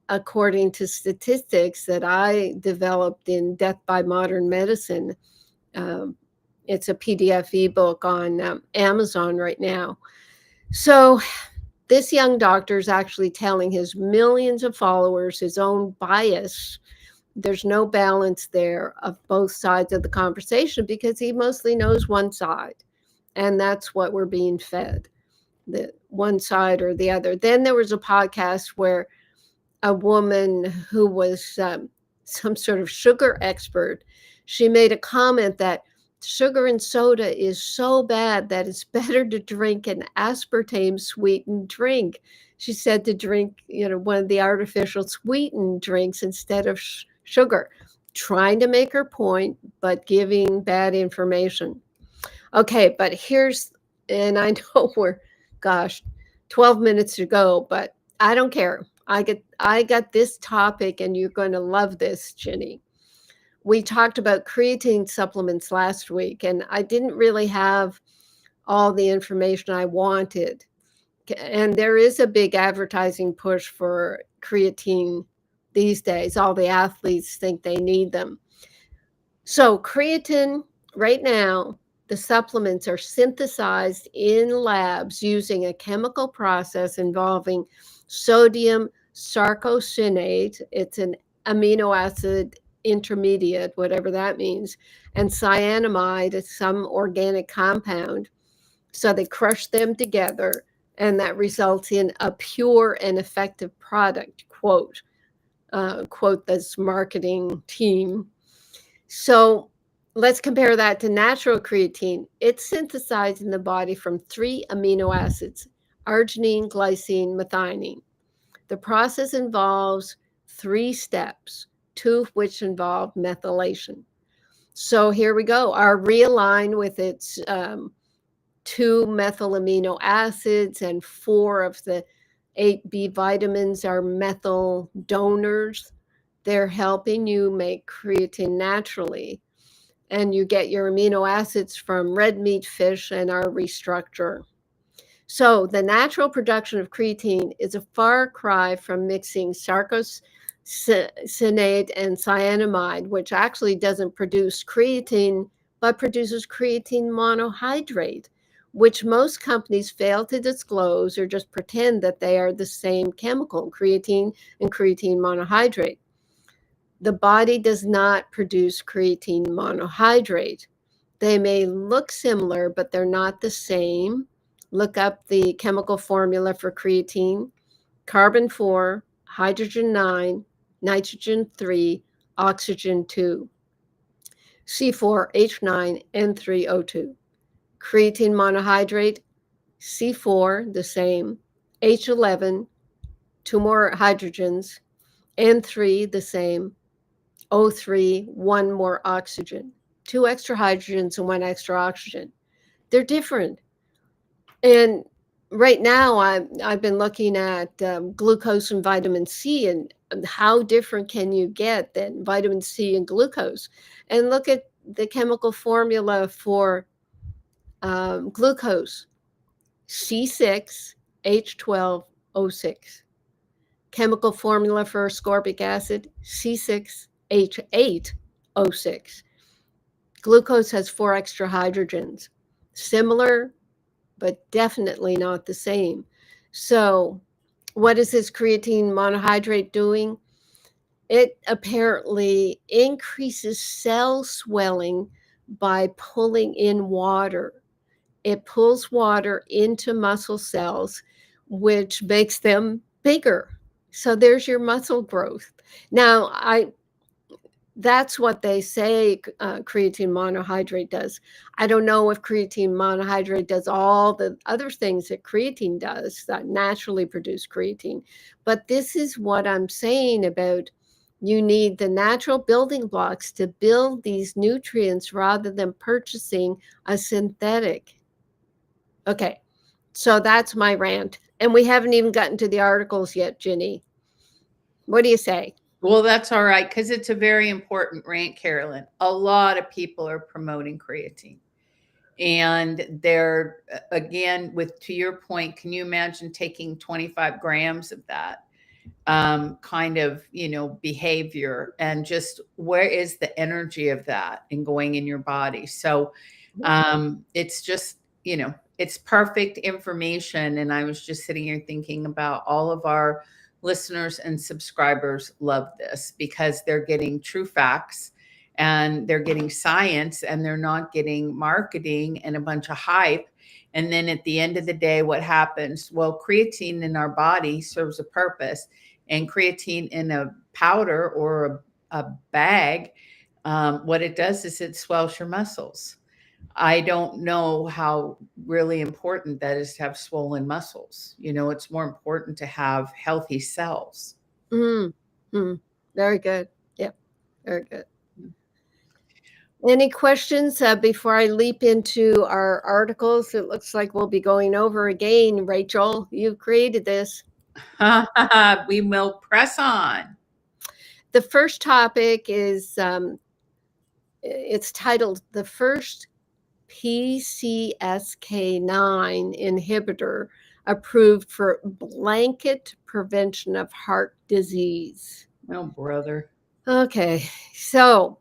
according to statistics that I developed in Death by Modern Medicine. It's a PDF ebook on Amazon right now. So this young doctor is actually telling his millions of followers his own bias. There's no balance there of both sides of the conversation because he mostly knows one side. And that's what we're being fed, the one side or the other. Then there was a podcast where a woman who was some sort of sugar expert, she made a comment that sugar and soda is so bad that it's better to drink an aspartame sweetened drink. She said to drink, one of the artificial sweetened drinks instead of sugar, trying to make her point, but giving bad information. Okay, but and I know 12 minutes to go, but I don't care. I got this topic and you're going to love this, Ginny. We talked about creatine supplements last week, and I didn't really have all the information I wanted. And there is a big advertising push for creatine these days. All the athletes think they need them. So creatine, right now, the supplements are synthesized in labs using a chemical process involving sodium sarcosinate. It's an amino acid intermediate, whatever that means, and cyanamide, some organic compound. So they crush them together, and that results in a pure and effective product, quote this marketing team. So let's compare that to natural creatine. It's synthesized in the body from 3 amino acids, arginine, glycine, methionine. The process involves 3 steps, 2 of which involve methylation. So here we go. Our Realign, with its 2 methyl amino acids and 4 of the 8 B vitamins are methyl donors. They're helping you make creatine naturally. And you get your amino acids from red meat, fish, and our restructure. So the natural production of creatine is a far cry from mixing sarcosinate and cyanamide, which actually doesn't produce creatine, but produces creatine monohydrate, which most companies fail to disclose or just pretend that they are the same chemical, creatine and creatine monohydrate. The body does not produce creatine monohydrate. They may look similar, but they're not the same. Look up the chemical formula for creatine: carbon 4, hydrogen 9, nitrogen 3, oxygen 2. C4H9 N3O2. Creatine monohydrate, C4 the same, H11 two more hydrogens, N3 the same, O3 one more oxygen, two extra hydrogens and one extra oxygen. They're different. And right now I've been looking at glucose and vitamin C, and how different can you get than vitamin C and glucose? And look at the chemical formula for glucose, C6H12O6. Chemical formula for ascorbic acid, C6H8O6. Glucose has 4 extra hydrogens. Similar, but definitely not the same. So what is this creatine monohydrate doing? It apparently increases cell swelling by pulling in water. It pulls water into muscle cells, which makes them bigger. So there's your muscle growth. Now, that's what they say creatine monohydrate does. I don't know if creatine monohydrate does all the other things that creatine does that naturally produce creatine. But this is what I'm saying about you need the natural building blocks to build these nutrients rather than purchasing a synthetic. Okay, so that's my rant. And we haven't even gotten to the articles yet, Ginny. What do you say? Well, that's all right, because it's a very important rant, Carolyn. A lot of people are promoting creatine. And they're, again, to your point, can you imagine taking 25 grams of that kind of, behavior, and just where is the energy of that and going in your body? So it's just, it's perfect information. And I was just sitting here thinking about all of our listeners and subscribers love this because they're getting true facts and they're getting science, and they're not getting marketing and a bunch of hype. And then at the end of the day, what happens? Well, creatine in our body serves a purpose, and creatine in a powder or a bag, what it does is it swells your muscles. I don't know how really important that is to have swollen muscles. It's more important to have healthy cells. Mm-hmm. Very good. Yep. Very good. Any questions before I leap into our articles? It looks like we'll be going over again. Rachel, you created this. We will press on. The first topic is, it's titled The First PCSK9 Inhibitor Approved for Blanket Prevention of Heart Disease. Oh, brother. Okay, so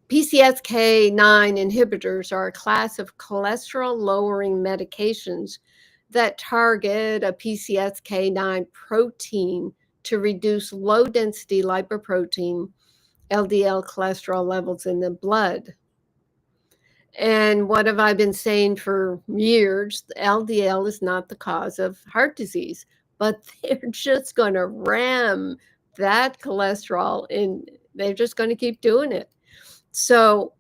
PCSK9 inhibitors are a class of cholesterol-lowering medications that target a PCSK9 protein to reduce low-density lipoprotein, LDL cholesterol levels in the blood. And what have I been saying for years? LDL is not the cause of heart disease, but they're just going to ram that cholesterol in. They're just going to keep doing it. So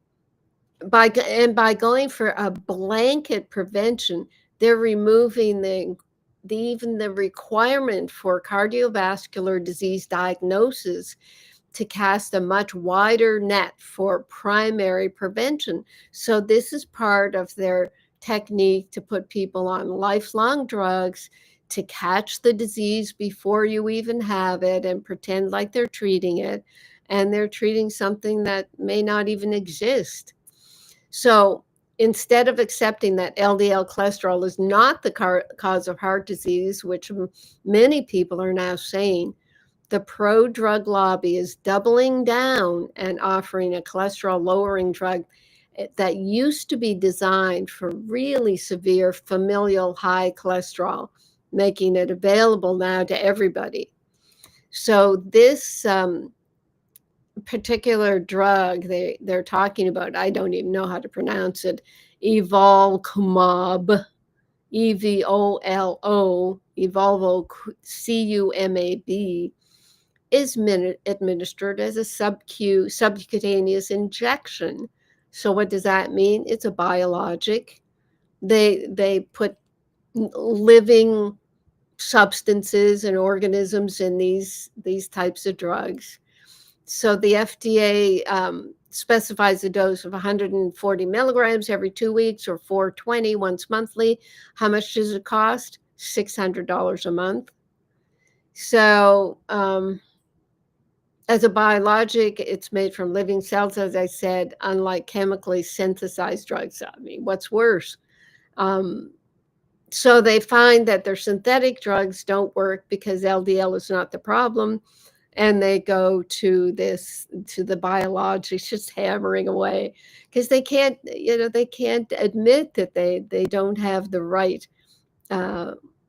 by going for a blanket prevention, they're removing even the requirement for cardiovascular disease diagnosis to cast a much wider net for primary prevention. So this is part of their technique to put people on lifelong drugs to catch the disease before you even have it and pretend like they're treating it. And they're treating something that may not even exist. So instead of accepting that LDL cholesterol is not the cause of heart disease, which many people are now saying, the pro-drug lobby is doubling down and offering a cholesterol-lowering drug that used to be designed for really severe familial high cholesterol, making it available now to everybody. So this particular drug they're talking about, I don't even know how to pronounce it, Evolcumab, EVOLO, Evolvo-CUMAB, is administered as a subcutaneous injection So what does that mean? It's a biologic. They put living substances and organisms in these types of drugs. So the FDA specifies a dose of 140 milligrams every 2 weeks or 420 once monthly. How much does it cost? $600 a month. So as a biologic, it's made from living cells, as I said, unlike chemically synthesized drugs. I mean, what's worse? So they find that their synthetic drugs don't work because LDL is not the problem. And they go to the biologics, just hammering away because they can't admit that they don't have the right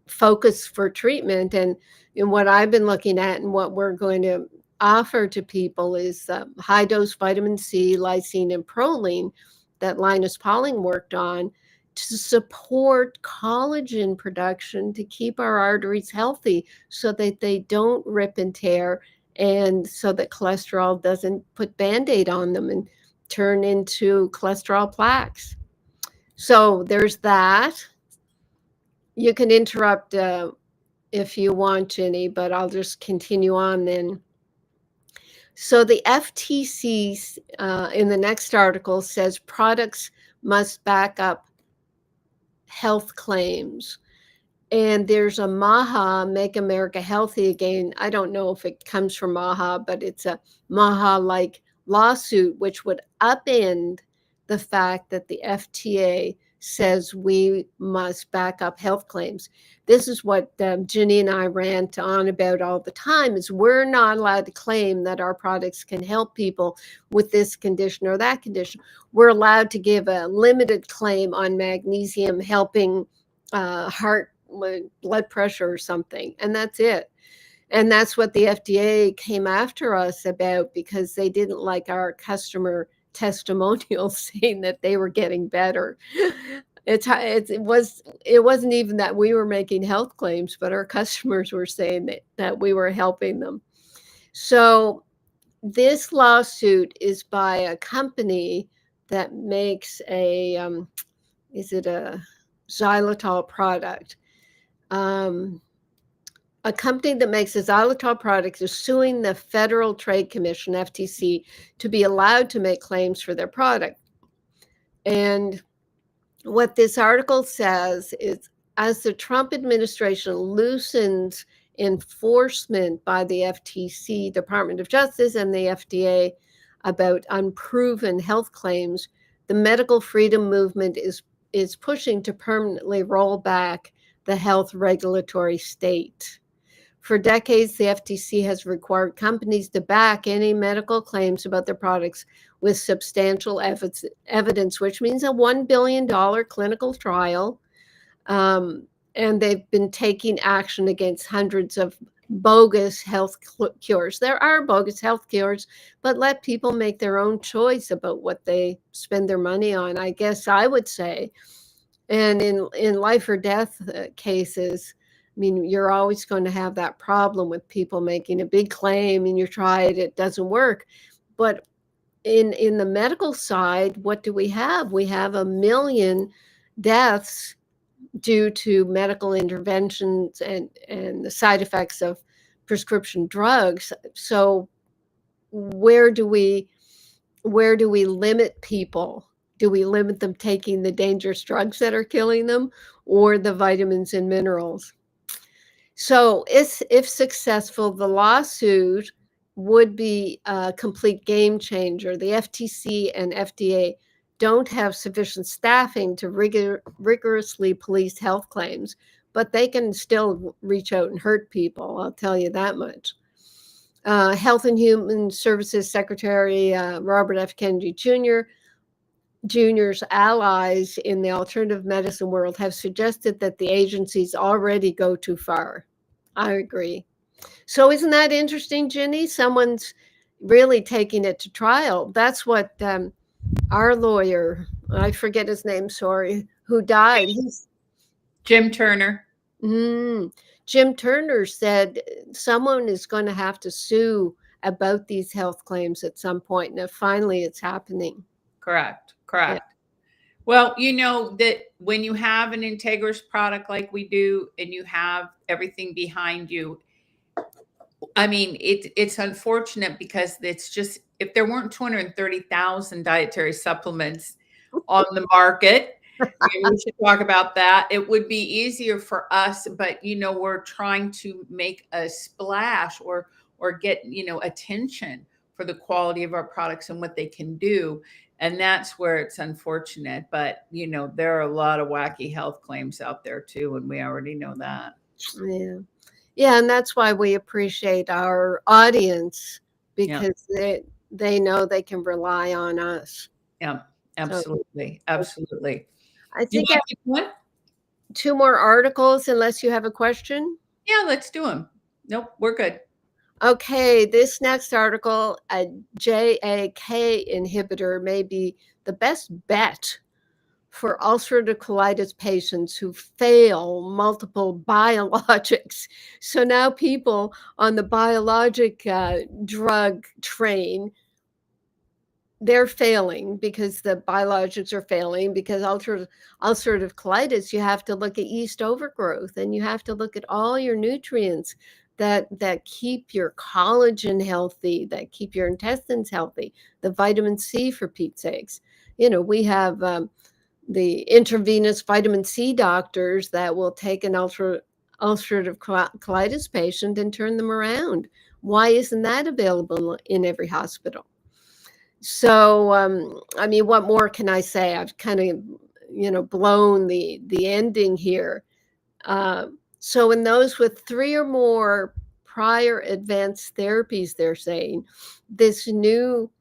focus for treatment. And what I've been looking at and what we're going to offer to people is high dose vitamin C, lysine, and proline that Linus Pauling worked on to support collagen production to keep our arteries healthy so that they don't rip and tear, and so that cholesterol doesn't put Band-Aid on them and turn into cholesterol plaques. So there's that. You can interrupt if you want, Jenny, but I'll just continue on then. So the FTC in the next article says products must back up health claims. And there's a MAHA, Make America Healthy Again. I don't know if it comes from MAHA, but it's a MAHA-like lawsuit, which would upend the fact that the FDA says we must back up health claims. This is what Ginny and I rant on about all the time, is we're not allowed to claim that our products can help people with this condition or that condition. We're allowed to give a limited claim on magnesium helping heart blood pressure or something, and that's it. And that's what the FDA came after us about, because they didn't like our customer testimonials saying that they were getting better. It wasn't even that we were making health claims, but our customers were saying that we were helping them. So this lawsuit is by a company that makes is it a xylitol product? A company that makes a xylitol product is suing the Federal Trade Commission, FTC, to be allowed to make claims for their product. And what this article says is, as the Trump administration loosens enforcement by the FTC, Department of Justice, and the FDA about unproven health claims, the medical freedom movement is pushing to permanently roll back the health regulatory state. For decades, the FTC has required companies to back any medical claims about their products with substantial evidence, which means a $1 billion clinical trial. And they've been taking action against hundreds of bogus health cures. There are bogus health cures, but let people make their own choice about what they spend their money on, I guess I would say. And in life or death cases, I mean, you're always going to have that problem with people making a big claim and you try it doesn't work. But in the medical side, what do we have? We have 1 million deaths due to medical interventions and the side effects of prescription drugs. So where do we limit people? Do we limit them taking the dangerous drugs that are killing them, or the vitamins and minerals? So if successful, the lawsuit would be a complete game changer. The FTC and FDA don't have sufficient staffing to rigorously police health claims, but they can still reach out and hurt people, I'll tell you that much. Health and Human Services Secretary Robert F. Kennedy Jr.'s allies in the alternative medicine world have suggested that the agencies already go too far. I agree. So isn't that interesting, Ginny? Someone's really taking it to trial. That's what our lawyer, I forget his name, sorry, who died. Jim Turner. Jim Turner said someone is going to have to sue about these health claims at some point. Now, finally, it's happening. Correct. Yeah. Correct. Well, you know that when you have an Integris product like we do and you have everything behind you, I mean, it's unfortunate because it's just, if there weren't 230,000 dietary supplements on the market, we should talk about that. It would be easier for us, but you know, we're trying to make a splash or get, you know, attention for the quality of our products and what they can do. And that's where it's unfortunate. But you know, there are a lot of wacky health claims out there too, and we already know that. Yeah. Yeah, and that's why we appreciate our audience, Yeah. because they know they can rely on us. Yeah. So Absolutely. Absolutely. I Do you think I want to keep going? have 2 more articles unless you have a question. Yeah, let's do them. Nope, we're good. Okay, this next article, a JAK inhibitor may be the best bet for ulcerative colitis patients who fail multiple biologics. So now people on the biologic drug train, they're failing because the biologics are failing, because ulcerative colitis, you have to look at yeast overgrowth, and you have to look at all your nutrients that keep your collagen healthy, that keep your intestines healthy, the vitamin C, for Pete's sakes. You know, we have the intravenous vitamin C doctors that will take an ulcerative colitis patient and turn them around. Why isn't that available in every hospital? So, I mean, what more can I say? I've kind of, you know, blown the ending here. So in those with 3 or more prior advanced therapies, they're saying this new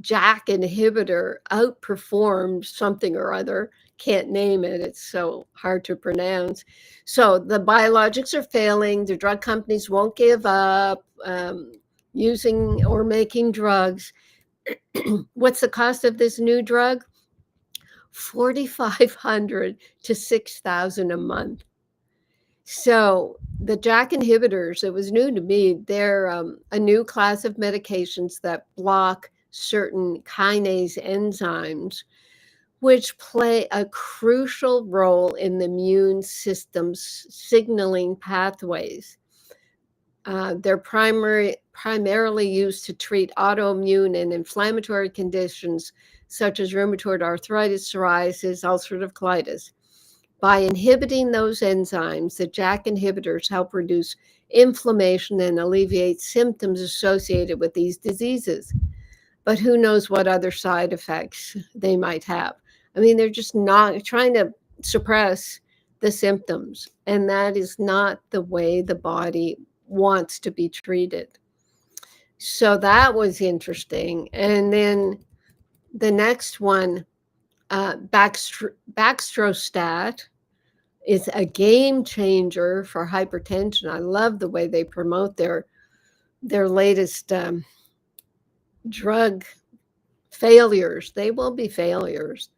JAK inhibitor outperformed something or other. Can't name it. It's so hard to pronounce. So the biologics are failing. The drug companies won't give up using or making drugs. What's the cost of this new drug? $4,500 to $6,000 a month. So the JAK inhibitors, it was new to me. They're a new class of medications that block certain kinase enzymes, which play a crucial role in the immune system's signaling pathways. They're primarily used to treat autoimmune and inflammatory conditions such as rheumatoid arthritis, psoriasis, ulcerative colitis. By inhibiting those enzymes, the JAK inhibitors help reduce inflammation and alleviate symptoms associated with these diseases. But who knows what other side effects they might have? I mean, they're just not trying to suppress the symptoms, and that is not the way the body wants to be treated. So that was interesting. And then the next one, Baxdrostat, is a game changer for hypertension. I love the way they promote their latest drug failures. They will be failures.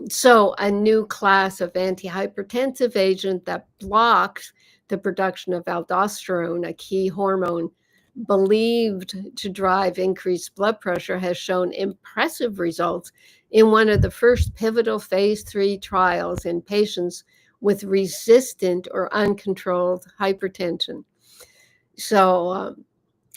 So a new class of antihypertensive agent that blocks the production of aldosterone, a key hormone believed to drive increased blood pressure, has shown impressive results in one of the first pivotal phase 3 trials in patients with resistant or uncontrolled hypertension. So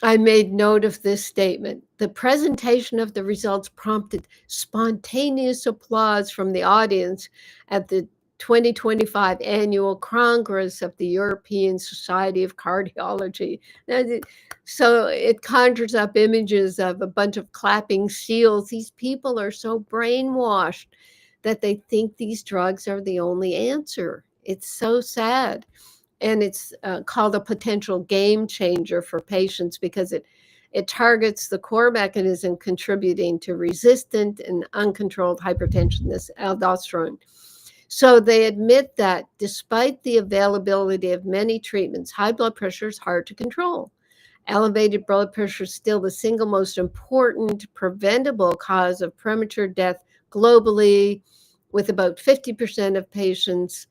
I made note of this statement. The presentation of the results prompted spontaneous applause from the audience at the 2025 annual Congress of the European Society of Cardiology. So it conjures up images of a bunch of clapping seals. These people are so brainwashed that they think these drugs are the only answer. It's so sad. And it's called a potential game changer for patients because it targets the core mechanism contributing to resistant and uncontrolled hypertension, this aldosterone. So they admit that despite the availability of many treatments, high blood pressure is hard to control. Elevated blood pressure is still the single most important preventable cause of premature death globally, with about 50% of patients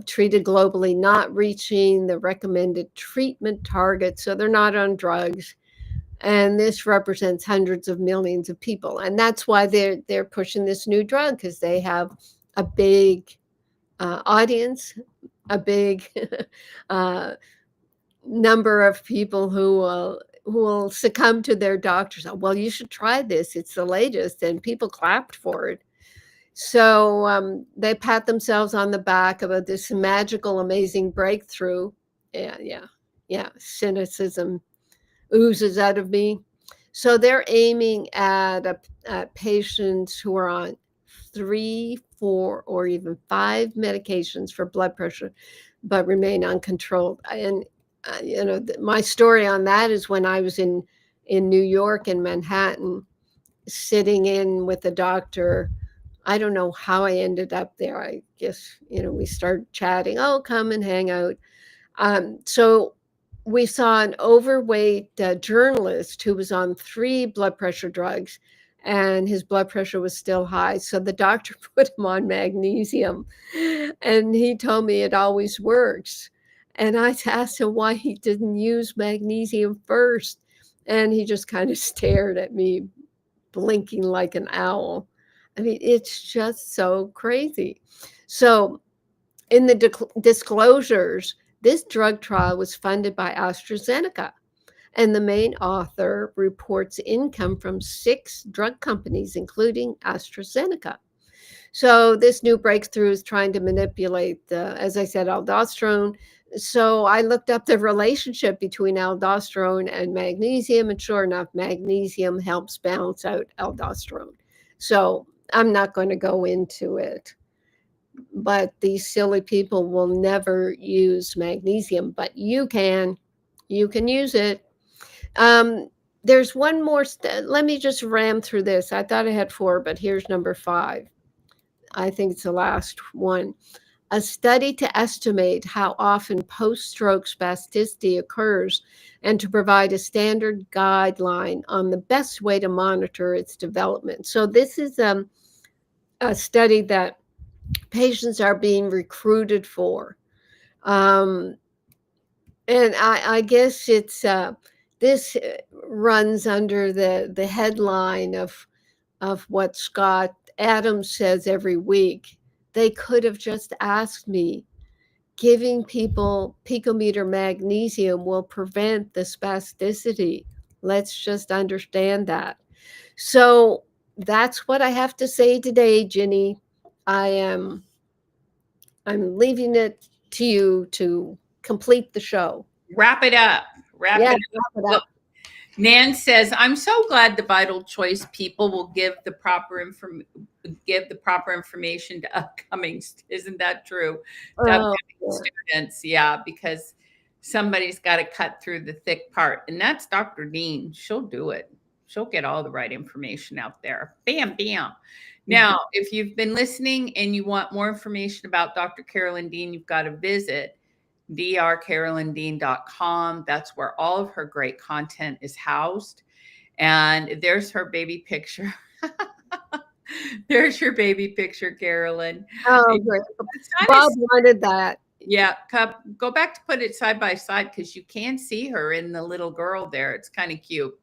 treated globally not reaching the recommended treatment target. So they're not on drugs. And this represents hundreds of millions of people. And that's why they're pushing this new drug, because they have a big audience, a big number of people who will succumb to their doctors. Well, you should try this. It's the latest. And people clapped for it. So they pat themselves on the back about this magical, amazing breakthrough. Yeah. Cynicism oozes out of me. So they're aiming at patients who are on 3, 4, or even 5 medications for blood pressure, but remain uncontrolled. And my story on that is when I was in New York, in Manhattan, sitting in with a doctor. I don't know how I ended up there. I guess, we started chatting. Oh, come and hang out. So we saw an overweight journalist who was on 3 blood pressure drugs, and his blood pressure was still high. So the doctor put him on magnesium, and he told me it always works. And I asked him why he didn't use magnesium first. And he just kind of stared at me, blinking like an owl. I mean, it's just so crazy. So in the disclosures, this drug trial was funded by AstraZeneca, and the main author reports income from 6 drug companies, including AstraZeneca. So this new breakthrough is trying to manipulate, as I said, aldosterone. So I looked up the relationship between aldosterone and magnesium, and sure enough, magnesium helps balance out aldosterone. So I'm not going to go into it, but these silly people will never use magnesium, but you can use it. There's one more. Let me just ram through this. I thought I had 4, but here's number 5. I think it's the last one. A study to estimate how often post-stroke spasticity occurs and to provide a standard guideline on the best way to monitor its development. So this is a study that patients are being recruited for. And I guess it's this runs under the headline of what Scott Adams says every week. They could have just asked me, giving people picometer magnesium will prevent the spasticity. Let's just understand that. So that's what I have to say today, Ginny. I'm leaving it to you to complete the show. Wrap it up. Wrap it up. Wrap it up. Nan says, "I'm so glad the Vital Choice people will give the proper information to upcoming." Isn't that true? To upcoming students, yeah, because somebody's got to cut through the thick part, and that's Dr. Dean. She'll do it. She'll get all the right information out there. Bam, bam. Now, if you've been listening and you want more information about Dr. Carolyn Dean, you've got to visit drcarolyndean.com. That's where all of her great content is housed. And there's her baby picture. There's your baby picture, Carolyn. Oh, great. Bob wanted that. Yeah, go back to put it side by side because you can see her in the little girl there. It's kind of cute.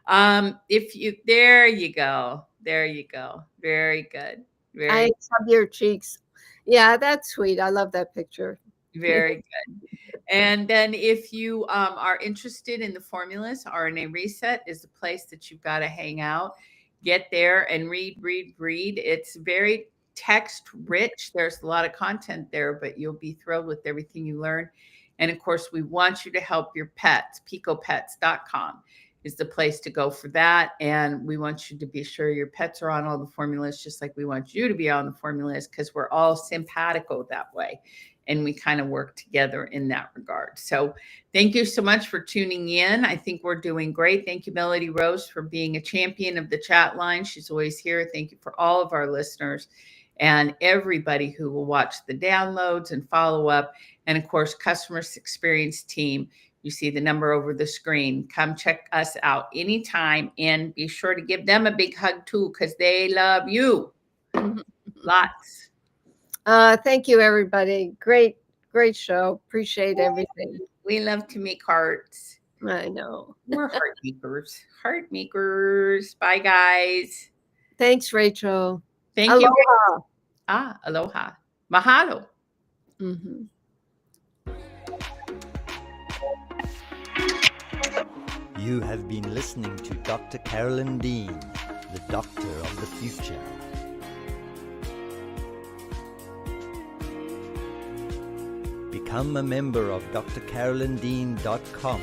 There you go. There you go. Very good. I love your cheeks. Yeah, that's sweet. I love that picture. Very good. And then if you are interested in the formulas, RNA Reset is the place that you've got to hang out. Get there and read. It's very text rich. There's a lot of content there, but you'll be thrilled with everything you learn. And of course, we want you to help your pets. picopets.com is the place to go for that. And we want you to be sure your pets are on all the formulas, just like we want you to be on the formulas, because we're all simpatico that way. And we kind of work together in that regard. So thank you so much for tuning in. I think we're doing great. Thank you, Melody Rose, for being a champion of the chat line. She's always here. Thank you for all of our listeners and everybody who will watch the downloads and follow up. And of course, customer experience team. You see the number over the screen. Come check us out anytime, and be sure to give them a big hug too, because they love you. Lots. Thank you, everybody. Great show. Appreciate everything. We love to make hearts. I know. We're heart makers. Heart makers. Bye, guys. Thanks, Rachel. Thank Aloha. you. Aloha. Mahalo. Mm-hmm. You have been listening to Dr. Carolyn Dean, the doctor of the future. Become a member of drcarolyndean.com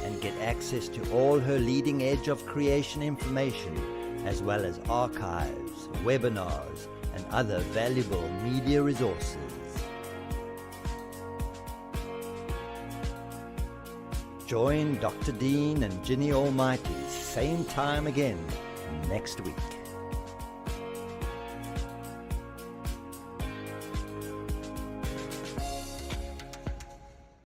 and get access to all her leading edge of creation information, as well as archives, webinars, and other valuable media resources. Join Dr. Dean and Ginny Almighty same time again next week.